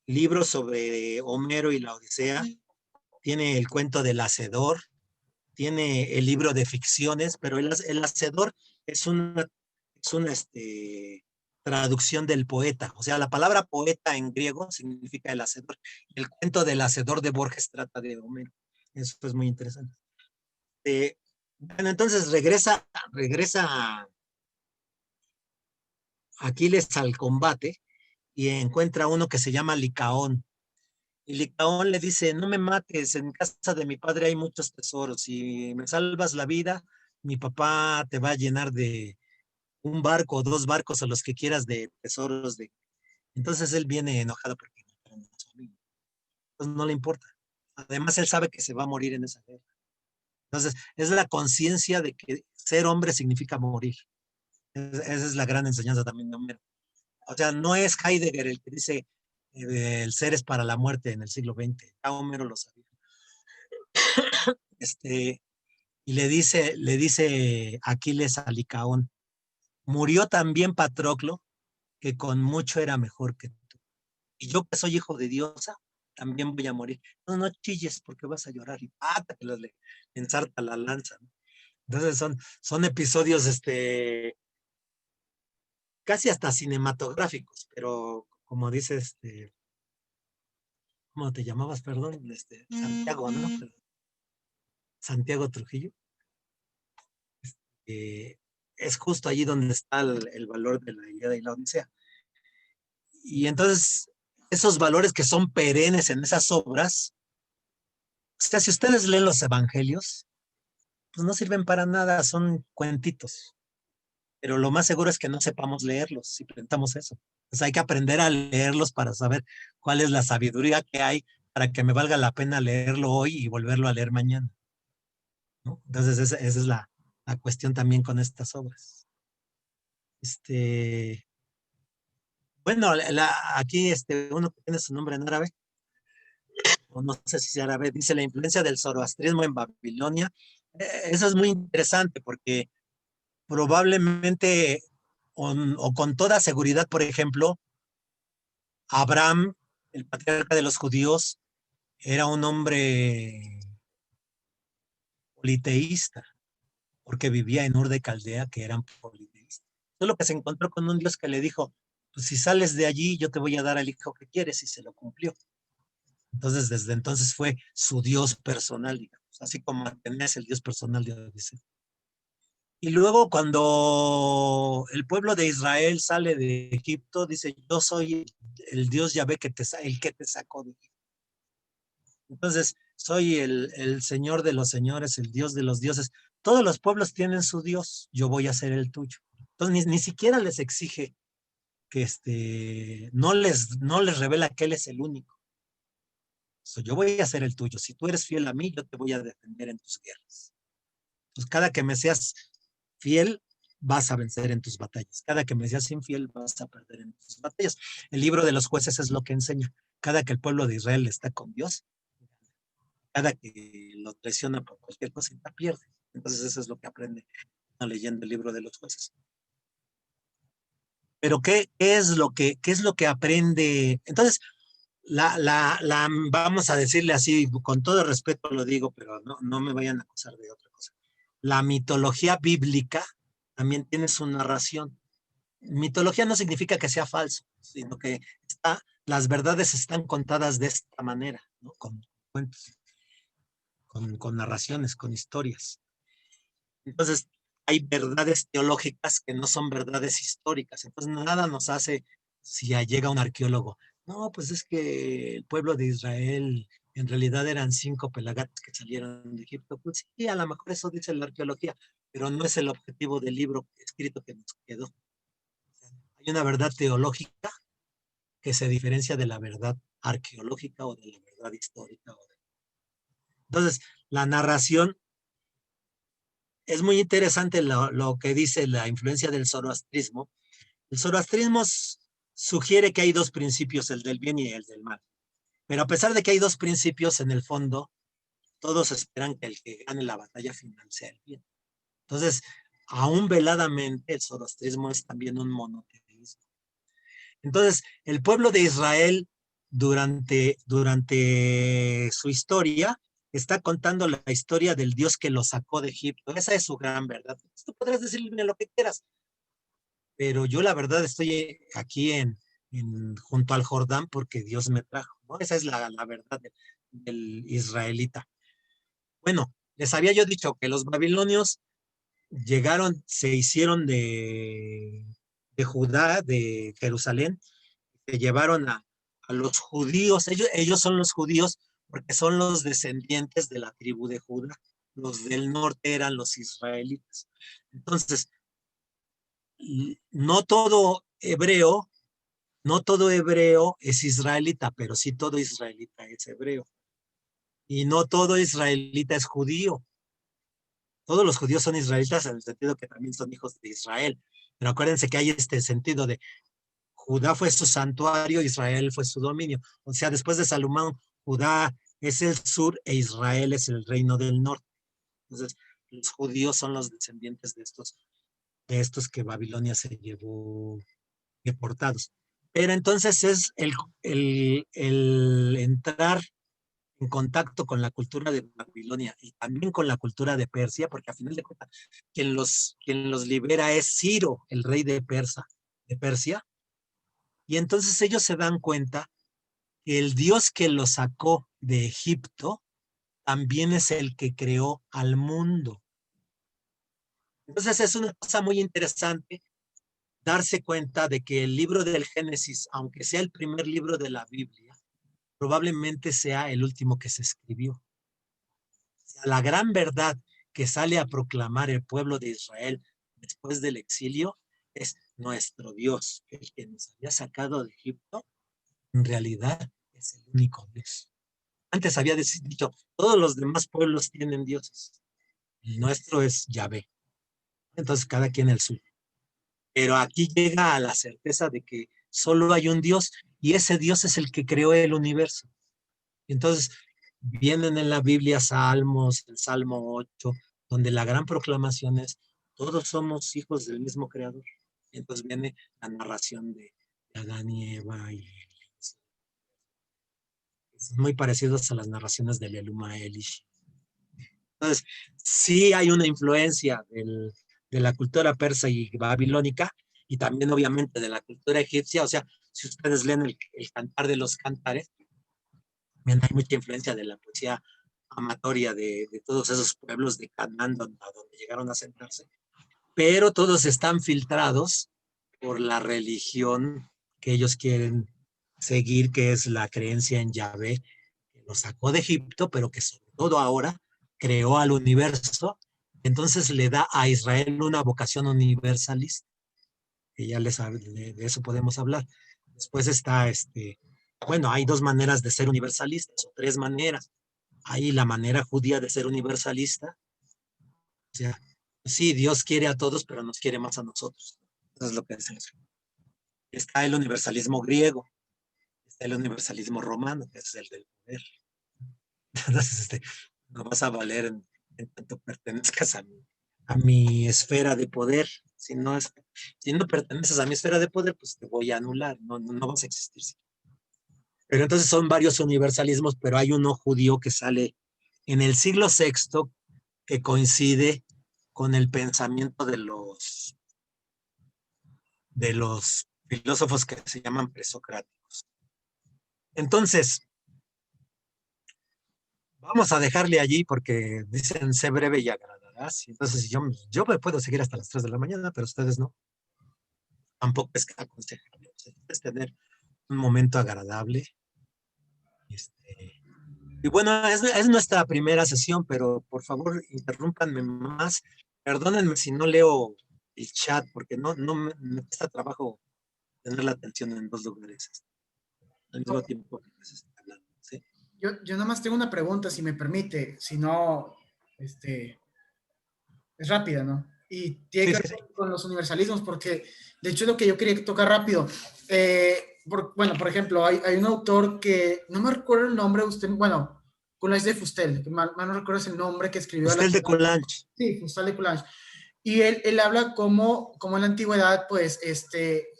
[SPEAKER 1] libro sobre Homero y la Odisea, tiene el cuento del Hacedor, tiene el libro de ficciones, pero el Hacedor es una traducción del poeta. O sea, la palabra poeta en griego significa el hacedor. El cuento del Hacedor de Borges trata de Homero. Eso es muy interesante. Bueno, entonces regresa Aquiles al combate y encuentra uno que se llama Licaón. Y Licaón le dice, no me mates, en casa de mi padre hay muchos tesoros. Si me salvas la vida, mi papá te va a llenar de un barco o 2 barcos o los que quieras de tesoros. Entonces él viene enojado porque mataron a su amigo. Entonces no le importa. Además él sabe que se va a morir en esa guerra. Entonces es la conciencia de que ser hombre significa morir. Esa es la gran enseñanza también de Homero. O sea, no es Heidegger el que dice el ser es para la muerte en el siglo XX. Ya Homero lo sabía. Y le dice Aquiles a Licaón, murió también Patroclo, que con mucho era mejor que tú. Y yo que soy hijo de diosa, también voy a morir. No, no chilles porque vas a llorar. Y pata que le ensarta la lanza, ¿no? Entonces son episodios casi hasta cinematográficos, pero como dices, ¿cómo te llamabas? Perdón, Santiago, ¿no? Santiago Trujillo. Es justo allí donde está el valor de la Ilíada y la Odisea. Y entonces, esos valores que son perennes en esas obras, o sea, si ustedes leen los evangelios, pues no sirven para nada, son cuentitos. Pero lo más seguro es que no sepamos leerlos, si pensamos eso. Pues hay que aprender a leerlos para saber cuál es la sabiduría que hay para que me valga la pena leerlo hoy y volverlo a leer mañana, ¿no? Entonces, esa es la cuestión también con estas obras. Bueno, aquí uno que tiene su nombre en árabe, o no sé si es árabe, dice la influencia del zoroastrismo en Babilonia. Eso es muy interesante porque probablemente o con toda seguridad, por ejemplo, Abraham, el patriarca de los judíos, era un hombre politeísta, porque vivía en Ur de Caldea, que eran politeístas. Solo que se encontró con un Dios que le dijo, pues si sales de allí, yo te voy a dar al hijo que quieres, y se lo cumplió. Entonces, desde entonces fue su Dios personal, digamos, así como Atenea es el Dios personal de Odiseo. Y luego cuando el pueblo de Israel sale de Egipto, dice, yo soy el Dios Yahvé el que te sacó de Egipto. Entonces, soy el Señor de los señores, el Dios de los dioses. Todos los pueblos tienen su Dios, yo voy a ser el tuyo. Entonces, ni siquiera les exige que no les revela que Él es el único. Yo voy a ser el tuyo. Si tú eres fiel a mí, yo te voy a defender en tus guerras. Entonces, cada que me seas fiel, vas a vencer en tus batallas. Cada que me seas infiel, vas a perder en tus batallas. El libro de los jueces es lo que enseña. Cada que el pueblo de Israel está con Dios, cada que lo traiciona por cualquier cosa, pierde. Entonces eso es lo que aprende leyendo el libro de los jueces. Pero ¿qué es lo que aprende? Entonces, vamos a decirle así, con todo respeto lo digo, pero no me vayan a acusar de otra cosa. La mitología bíblica también tiene su narración. Mitología no significa que sea falso, sino que las verdades están contadas de esta manera, ¿no? Con cuentos, con narraciones, con historias. Entonces, hay verdades teológicas que no son verdades históricas. Entonces, nada nos hace, si llega un arqueólogo, no, pues es que el pueblo de Israel en realidad eran 5 pelagatos que salieron de Egipto. Pues sí, a lo mejor eso dice la arqueología, pero no es el objetivo del libro escrito que nos quedó. Hay una verdad teológica que se diferencia de la verdad arqueológica o de la verdad histórica. Entonces, la narración es muy interesante lo que dice la influencia del zoroastrismo. El zoroastrismo sugiere que hay dos principios, el del bien y el del mal. Pero a pesar de que hay dos principios, en el fondo, todos esperan que el que gane la batalla final sea el bien. Entonces, aún veladamente, el zoroastrismo es también un monoteísmo. Entonces, el pueblo de Israel, durante su historia, está contando la historia del Dios que lo sacó de Egipto. Esa es su gran verdad. Tú podrás decirme lo que quieras, pero yo la verdad estoy aquí junto al Jordán porque Dios me trajo, ¿no? Esa es la verdad del israelita. Bueno, les había yo dicho que los babilonios llegaron, se hicieron de Judá, de Jerusalén, se llevaron a los judíos, ellos son los judíos porque son los descendientes de la tribu de Judá. Los del norte eran los israelitas. Entonces, no todo hebreo es israelita, pero sí todo israelita es hebreo. Y no todo israelita es judío. Todos los judíos son israelitas en el sentido que también son hijos de Israel. Pero acuérdense que hay este sentido de Judá fue su santuario, Israel fue su dominio. O sea, después de Salomón, Judá es el sur e Israel es el reino del norte. Entonces, los judíos son los descendientes de estos que Babilonia se llevó deportados. Pero entonces es el entrar en contacto con la cultura de Babilonia y también con la cultura de Persia, porque a final de cuentas, quien los libera es Ciro, el rey de Persia, y entonces ellos se dan cuenta que el Dios que los sacó de Egipto también es el que creó al mundo. Entonces es una cosa muy interesante darse cuenta de que el libro del Génesis, aunque sea el primer libro de la Biblia, probablemente sea el último que se escribió. O sea, la gran verdad que sale a proclamar el pueblo de Israel después del exilio es nuestro Dios, el que nos había sacado de Egipto, en realidad es el único Dios. Antes había dicho, todos los demás pueblos tienen dioses. El nuestro es Yahvé. Entonces cada quien el suyo. Pero aquí llega a la certeza de que solo hay un Dios y ese Dios es el que creó el universo. Entonces vienen en la Biblia Salmos, el Salmo 8, donde la gran proclamación es, todos somos hijos del mismo creador. Entonces viene la narración de Adán y Eva y son muy parecidos a las narraciones de Leluma Elish. Entonces, sí hay una influencia de la cultura persa y babilónica, y también obviamente de la cultura egipcia. O sea, si ustedes leen el Cantar de los Cantares, hay mucha influencia de la poesía amatoria de todos esos pueblos de Canaán a donde llegaron a sentarse, pero todos están filtrados por la religión que ellos quieren seguir, que es la creencia en Yahvé, que los sacó de Egipto, pero que sobre todo ahora creó al universo. Entonces le da a Israel una vocación universalista, que ya de eso podemos hablar. Después está, bueno, hay dos maneras de ser universalistas, o tres maneras. Hay la manera judía de ser universalista, o sea, sí, Dios quiere a todos, pero nos quiere más a nosotros. Eso es lo que decimos. Está el universalismo griego, está el universalismo romano, que es el del poder. Entonces, no vas a valer en tanto pertenezcas a mi esfera de poder. Si no perteneces a mi esfera de poder, pues te voy a anular, no vas a existir. Pero entonces son varios universalismos, pero hay uno judío que sale en el siglo VI, que coincide con el pensamiento de los filósofos que se llaman presocráticos. Entonces, vamos a dejarle allí porque dicen sé breve y agradarás. Entonces yo me puedo seguir hasta las 3 de la mañana, pero ustedes no. Tampoco es aconsejable. Es tener un momento agradable. Y bueno, es nuestra primera sesión, pero por favor interrúmpanme más. Perdónenme si no leo el chat, porque no me cuesta trabajo tener la atención en dos lugares. al mismo tiempo que se está hablando, ¿sí?
[SPEAKER 3] Yo nada más tengo una pregunta, si me permite, si no, es rápida, ¿no? Y tiene
[SPEAKER 1] Sí,
[SPEAKER 3] que
[SPEAKER 1] sí,
[SPEAKER 3] ver
[SPEAKER 1] sí.
[SPEAKER 3] con los universalismos, porque de hecho es lo que yo quería tocar rápido. Bueno, por ejemplo, hay un autor que, no me recuerdo el nombre, usted, bueno, Coulage de Fustel, que mal no recuerdo es el nombre que escribió.
[SPEAKER 1] Usted de Coulanges.
[SPEAKER 3] Sí, Fustel de Coulanges. Y él habla como en la antigüedad, pues,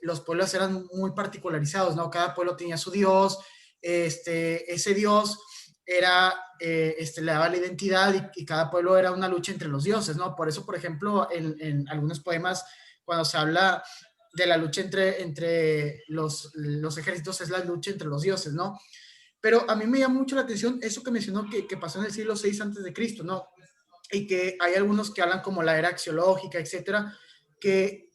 [SPEAKER 3] los pueblos eran muy particularizados, ¿no? Cada pueblo tenía su dios, ese dios era, le daba la identidad y cada pueblo era una lucha entre los dioses, ¿no? Por eso, por ejemplo, en algunos poemas, cuando se habla de la lucha entre los ejércitos, es la lucha entre los dioses, ¿no? Pero a mí me llama mucho la atención eso que mencionó que pasó en el siglo VI antes de Cristo, ¿no? Y que hay algunos que hablan como la era axiológica, etcétera, que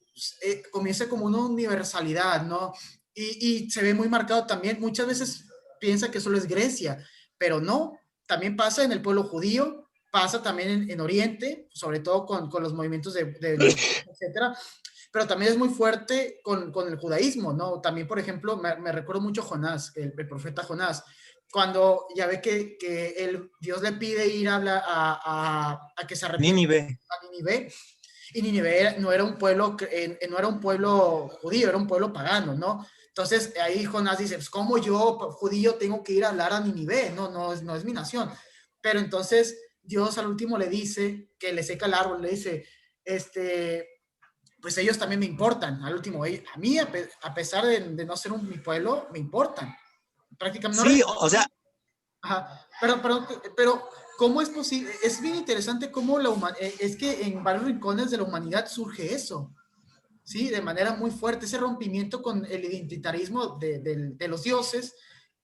[SPEAKER 3] comienza como una universalidad, ¿no? Y se ve muy marcado también, muchas veces piensa que solo es Grecia, pero no, también pasa en el pueblo judío, pasa también en Oriente, sobre todo con los movimientos etcétera, pero también es muy fuerte con el judaísmo, ¿no? También, por ejemplo, me recuerdo mucho Jonás, el profeta Jonás, cuando ya ve que Dios le pide ir a que se arrepienta
[SPEAKER 1] Nínive.
[SPEAKER 3] a Nínive, y Nínive no era un pueblo, no era un pueblo judío, era un pueblo pagano, ¿no? Entonces ahí Jonás dice, pues ¿cómo yo, judío, tengo que ir a hablar a Nínive? No es mi nación. Pero entonces Dios al último le dice, que le seca el árbol, le dice, pues ellos también me importan. Al último, a mí, a pesar de no ser mi pueblo, me importan. Prácticamente no.
[SPEAKER 1] Sí, o sea,
[SPEAKER 3] Ajá. Pero, ¿cómo es posible? Es bien interesante cómo es que en varios rincones de la humanidad surge eso, ¿sí? De manera muy fuerte, ese rompimiento con el identitarismo de los dioses,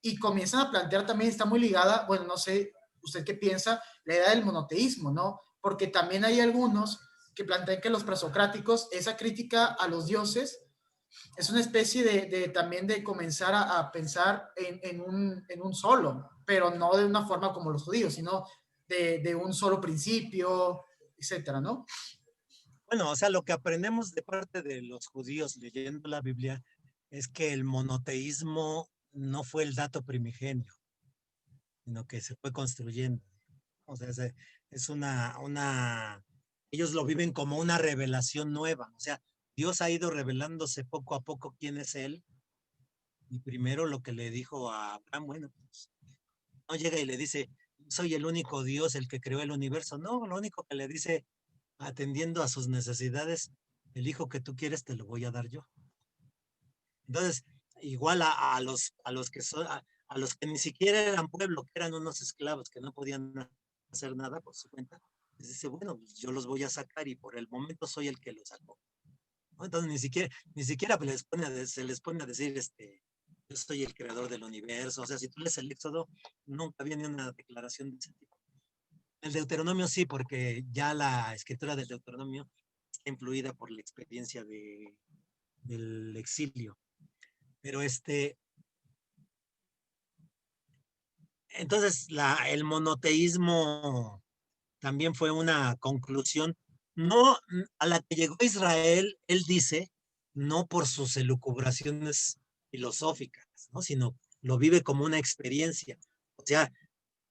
[SPEAKER 3] y comienzan a plantear también, está muy ligada, bueno, no sé, usted qué piensa, la idea del monoteísmo, ¿no? Porque también hay algunos que plantean que los presocráticos, esa crítica a los dioses, es una especie también de comenzar a pensar en un solo, pero no de una forma como los judíos, sino de un solo principio, etcétera, ¿no?
[SPEAKER 1] bueno, o sea, lo que aprendemos de parte de los judíos leyendo la Biblia es que el monoteísmo no fue el dato primigenio, sino que se fue construyendo. O sea, es ellos lo viven como una revelación nueva. O sea, Dios ha ido revelándose poco a poco quién es Él. Y primero lo que le dijo a Abraham, bueno, pues, no llega y le dice, soy el único Dios, el que creó el universo. No, lo único que le dice, atendiendo a sus necesidades, el hijo que tú quieres te lo voy a dar yo. Entonces, igual a los que son, a los que ni siquiera eran pueblo, que eran unos esclavos que no podían hacer nada por su cuenta, les dice, bueno, pues yo los voy a sacar y por el momento soy el que los sacó, ¿no? Entonces ni siquiera se les pone a decir, yo soy el creador del universo. O sea, si tú lees el Éxodo, nunca viene una declaración de ese tipo. El Deuteronomio sí, porque ya la escritura del Deuteronomio está influida por la experiencia del exilio. Pero entonces el monoteísmo también fue una conclusión, no a la que llegó Israel, él dice, no por sus elucubraciones filosóficas, ¿no? Sino lo vive como una experiencia. O sea,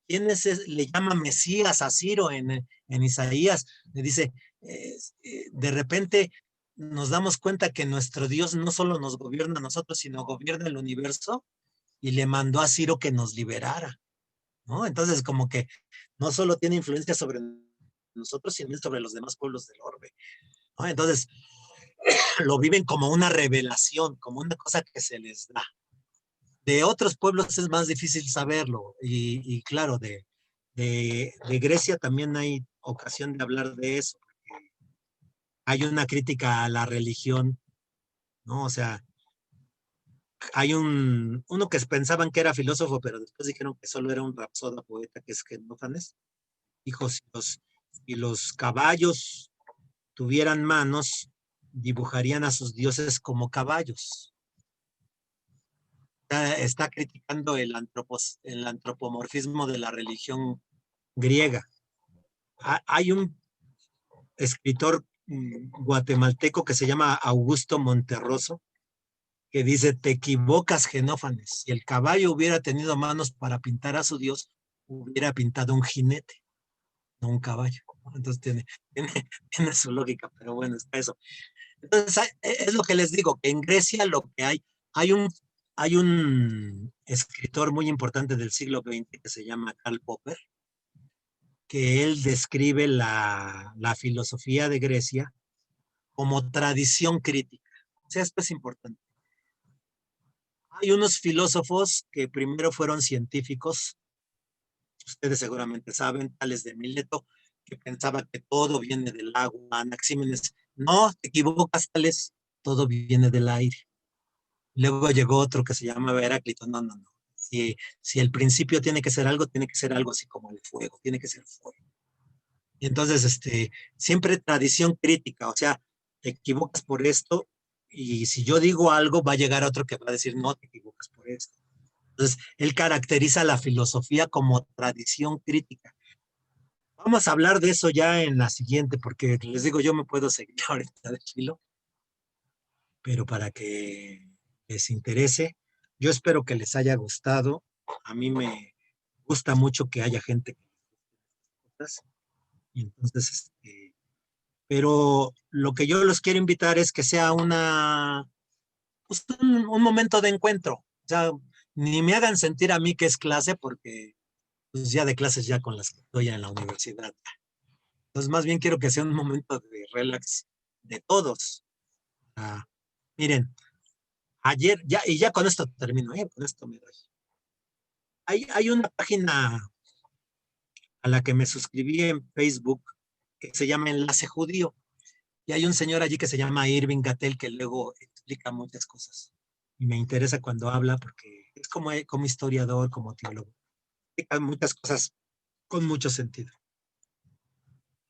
[SPEAKER 1] ¿quién le llama Mesías a Ciro en Isaías? Le dice, de repente nos damos cuenta que nuestro Dios no solo nos gobierna a nosotros, sino gobierna el universo, y le mandó a Ciro que nos liberara, ¿no? Entonces, como que no solo tiene influencia sobre nosotros, sino sobre los demás pueblos del orbe, ¿no? Entonces, lo viven como una revelación, como una cosa que se les da. De otros pueblos es más difícil saberlo, y claro, de Grecia también hay ocasión de hablar de eso. Hay una crítica a la religión, ¿no? O sea, hay uno que pensaban que era filósofo, pero después dijeron que solo era un rapsoda poeta, que es Genófanes. Dijo, si los caballos tuvieran manos, dibujarían a sus dioses como caballos. Está criticando el antropomorfismo de la religión griega. Hay un escritor guatemalteco que se llama Augusto Monterroso, que dice, te equivocas, Genófanes. Si el caballo hubiera tenido manos para pintar a su Dios, hubiera pintado un jinete, no un caballo. Entonces tiene su lógica, pero bueno, está eso. Entonces, es lo que les digo, que en Grecia lo que hay un escritor muy importante del siglo XX que se llama Karl Popper, que él describe la filosofía de Grecia como tradición crítica. O sea, esto es importante. Hay unos filósofos que primero fueron científicos, ustedes seguramente saben, tales de Mileto, que pensaba que todo viene del agua, Anaxímenes, no, te equivocas, Tales, todo viene del aire. Luego llegó otro que se llamaba Heráclito, no. Si el principio tiene que ser algo así como el fuego, tiene que ser fuego. Y entonces, siempre tradición crítica, o sea, te equivocas por esto, y si yo digo algo, va a llegar otro que va a decir, no, te equivocas por esto. Entonces, él caracteriza la filosofía como tradición crítica. Vamos a hablar de eso ya en la siguiente, porque les digo, yo me puedo seguir ahorita de filo, pero para que les interese, yo espero que les haya gustado. A mí me gusta mucho que haya gente que les guste estas cosas. Y entonces, pero lo que yo los quiero invitar es que sea pues un momento de encuentro. O sea, ni me hagan sentir a mí que es clase, porque pues ya de clases ya con las que estoy en la universidad. Entonces, más bien quiero que sea un momento de relax de todos. Ah, miren, ayer, ya con esto termino, con esto me doy. Hay una página a la que me suscribí en Facebook que se llama Enlace Judío. Y hay un señor allí que se llama Irving Gattel que luego explica muchas cosas. Y me interesa cuando habla porque es como historiador, como teólogo. Explica muchas cosas con mucho sentido.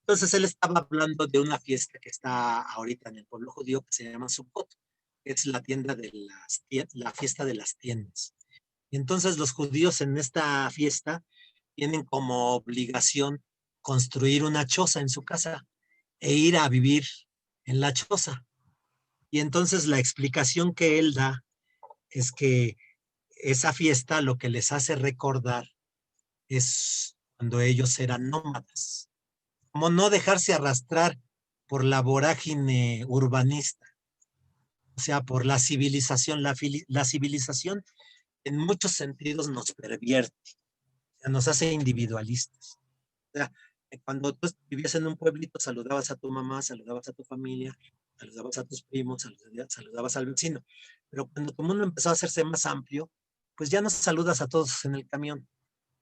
[SPEAKER 1] Entonces él estaba hablando de una fiesta que está ahorita en el pueblo judío que se llama Sukkot, que es la fiesta de las tiendas. Y entonces los judíos en esta fiesta tienen como obligación construir una choza en su casa e ir a vivir en la choza. Y entonces la explicación que él da es que esa fiesta lo que les hace recordar es cuando ellos eran nómadas, como no dejarse arrastrar por la vorágine urbanista, o sea, por la civilización. La civilización en muchos sentidos nos pervierte, o sea, nos hace individualistas. O sea, cuando tú vivías en un pueblito, saludabas a tu mamá, saludabas a tu familia, saludabas a tus primos, saludabas al vecino. Pero cuando tu mundo empezó a hacerse más amplio, pues ya no saludas a todos en el camión,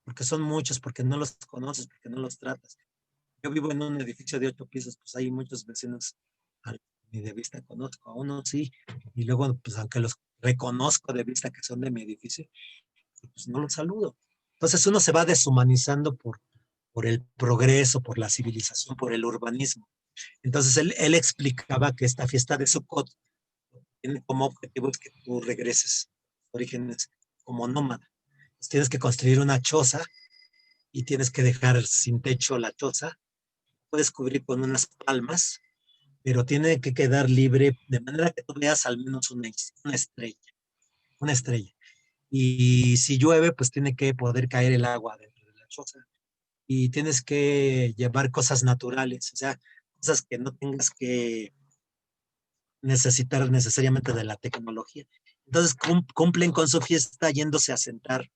[SPEAKER 1] porque son muchos, porque no los conoces, porque no los tratas. Yo vivo en un edificio de 8 pisos, pues hay muchos vecinos, ni de vista conozco, a uno sí, y luego, pues aunque los reconozco de vista que son de mi edificio, pues no los saludo. Entonces uno se va deshumanizando por el progreso, por la civilización, por el urbanismo. Entonces él explicaba que esta fiesta de Sukkot tiene como objetivo es que tú regreses a orígenes como nómada. Entonces tienes que construir una choza y tienes que dejar sin techo la choza. Puedes cubrir con unas palmas, pero tiene que quedar libre de manera que tú veas al menos una estrella. Una estrella. Y si llueve, pues tiene que poder caer el agua dentro de la choza. Y tienes que llevar cosas naturales, o sea, cosas que no tengas que necesitar necesariamente de la tecnología. Entonces cumplen con su fiesta yéndose a sentar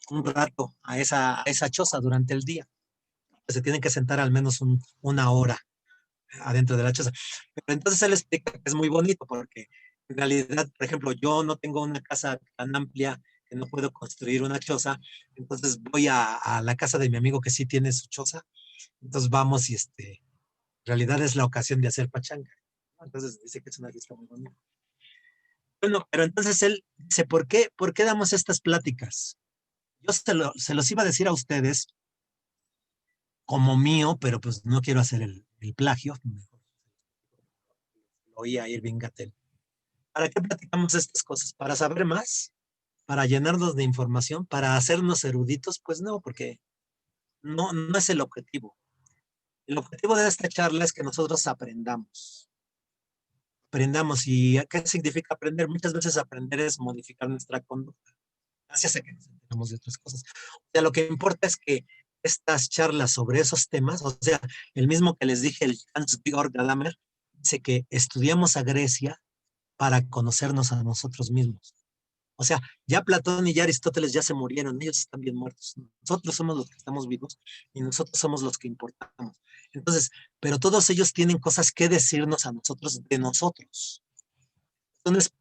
[SPEAKER 1] un rato a esa choza durante el día. Se tienen que sentar al menos una hora adentro de la choza. Pero entonces él explica que es muy bonito porque en realidad, por ejemplo, yo no tengo una casa tan amplia que no puedo construir una choza, entonces voy a la casa de mi amigo que sí tiene su choza, entonces vamos y en realidad es la ocasión de hacer pachanga. Entonces dice que es una fiesta muy bonita. Bueno, pero entonces él dice, ¿por qué damos estas pláticas? Yo se los iba a decir a ustedes como mío, pero pues no quiero hacer el plagio. Mejor lo oí a Irving Gattel. ¿Para qué platicamos estas cosas? ¿Para saber más? ¿Para llenarnos de información? ¿Para hacernos eruditos? Pues no, porque no es el objetivo. El objetivo de esta charla es que nosotros aprendamos. aprendamos. ¿Y qué significa aprender? Muchas veces aprender es modificar nuestra conducta, gracias a que nos enteramos de otras cosas. O sea, lo que importa es que estas charlas sobre esos temas, o sea, el mismo que les dije, el Hans-Georg Gadamer, dice que estudiamos a Grecia para conocernos a nosotros mismos. O sea, ya Platón y ya Aristóteles ya se murieron, ellos están bien muertos. Nosotros somos los que estamos vivos y nosotros somos los que importamos. Entonces, pero todos ellos tienen cosas que decirnos a nosotros de nosotros.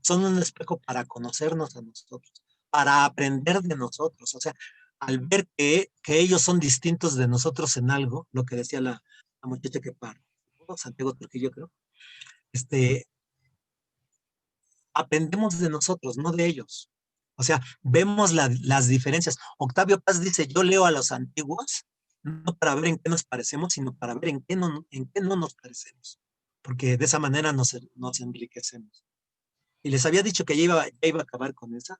[SPEAKER 1] Son un espejo para conocernos a nosotros, para aprender de nosotros. O sea, al ver que ellos son distintos de nosotros en algo, lo que decía la muchacha que paró, Santiago Trujillo, creo, aprendemos de nosotros, no de ellos. O sea, vemos las diferencias. Octavio Paz dice, yo leo a los antiguos, no para ver en qué nos parecemos, sino para ver en qué no nos parecemos. Porque de esa manera nos enriquecemos. Y les había dicho que ya iba a acabar con esa,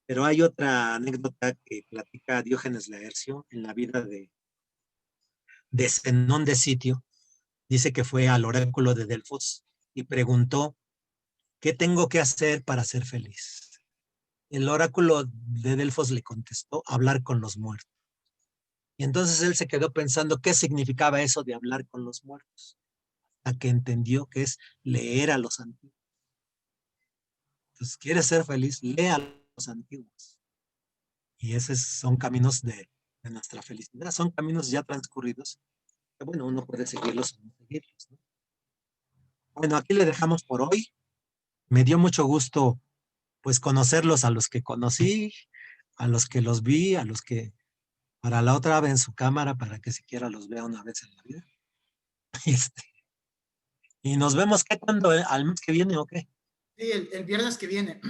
[SPEAKER 1] pero hay otra anécdota que platica Diógenes Laercio en la vida de Zenón de Sitio. Dice que fue al oráculo de Delfos y preguntó, ¿qué tengo que hacer para ser feliz? El oráculo de Delfos le contestó, hablar con los muertos. Y entonces él se quedó pensando qué significaba eso de hablar con los muertos, hasta que entendió que es leer a los antiguos. Entonces, ¿quieres ser feliz? Lee a los antiguos. Y esos son caminos de nuestra felicidad, son caminos ya transcurridos, que bueno, uno puede seguirlos o no seguirlos, ¿no? Bueno, aquí le dejamos por hoy. Me dio mucho gusto pues conocerlos, a los que conocí, a los que los vi, a los que para la otra ven su cámara para que siquiera los vea una vez en la vida. Y nos vemos, ¿qué? ¿Cuándo? ¿Al mes que viene o qué?
[SPEAKER 3] Sí, el viernes que viene.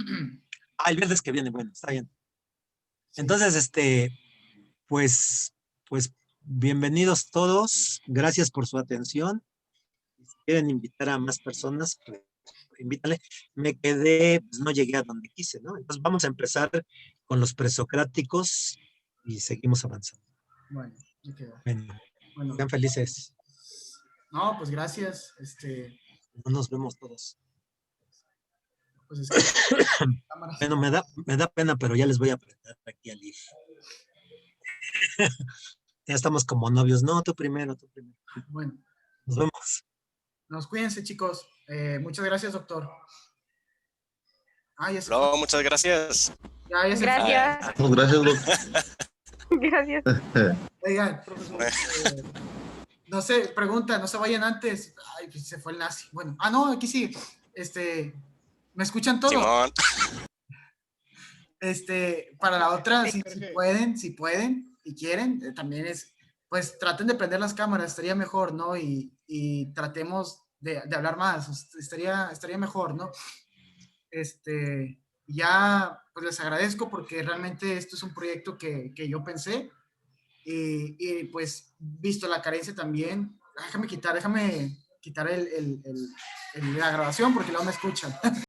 [SPEAKER 1] El viernes que viene, bueno, está bien.
[SPEAKER 3] Sí.
[SPEAKER 1] Entonces, pues bienvenidos todos, gracias por su atención. Si quieren invitar a más personas, pues, invítale. Me quedé, pues no llegué a donde quise, ¿no? Entonces vamos a empezar con los presocráticos y seguimos avanzando.
[SPEAKER 3] Bueno, me quedo.
[SPEAKER 1] Bueno, sean felices.
[SPEAKER 3] No, pues gracias.
[SPEAKER 1] No nos vemos todos.
[SPEAKER 3] Pues es que,
[SPEAKER 1] bueno, me da pena, pero ya les voy a presentar aquí al IF. Ya estamos como novios. No, tú primero.
[SPEAKER 3] Bueno.
[SPEAKER 1] Nos vemos.
[SPEAKER 3] Nos cuídense, chicos. Muchas gracias, doctor.
[SPEAKER 5] No, muchas gracias.
[SPEAKER 6] Gracias.
[SPEAKER 7] Gracias, doctor.
[SPEAKER 6] Gracias.
[SPEAKER 3] Oigan, no sé, pregunta, no se vayan antes. Ay, pues se fue el nazi. Bueno, no, aquí sí. ¿Me escuchan todos?
[SPEAKER 5] Simón.
[SPEAKER 3] Para la otra,
[SPEAKER 2] Sí,
[SPEAKER 3] si pueden y quieren, también pues traten de prender las cámaras, estaría mejor, ¿no? Y tratemos de hablar más, estaría mejor, ¿no? Ya, pues les agradezco porque realmente esto es un proyecto que yo pensé y pues visto la carencia también, déjame quitar la grabación porque luego me escuchan.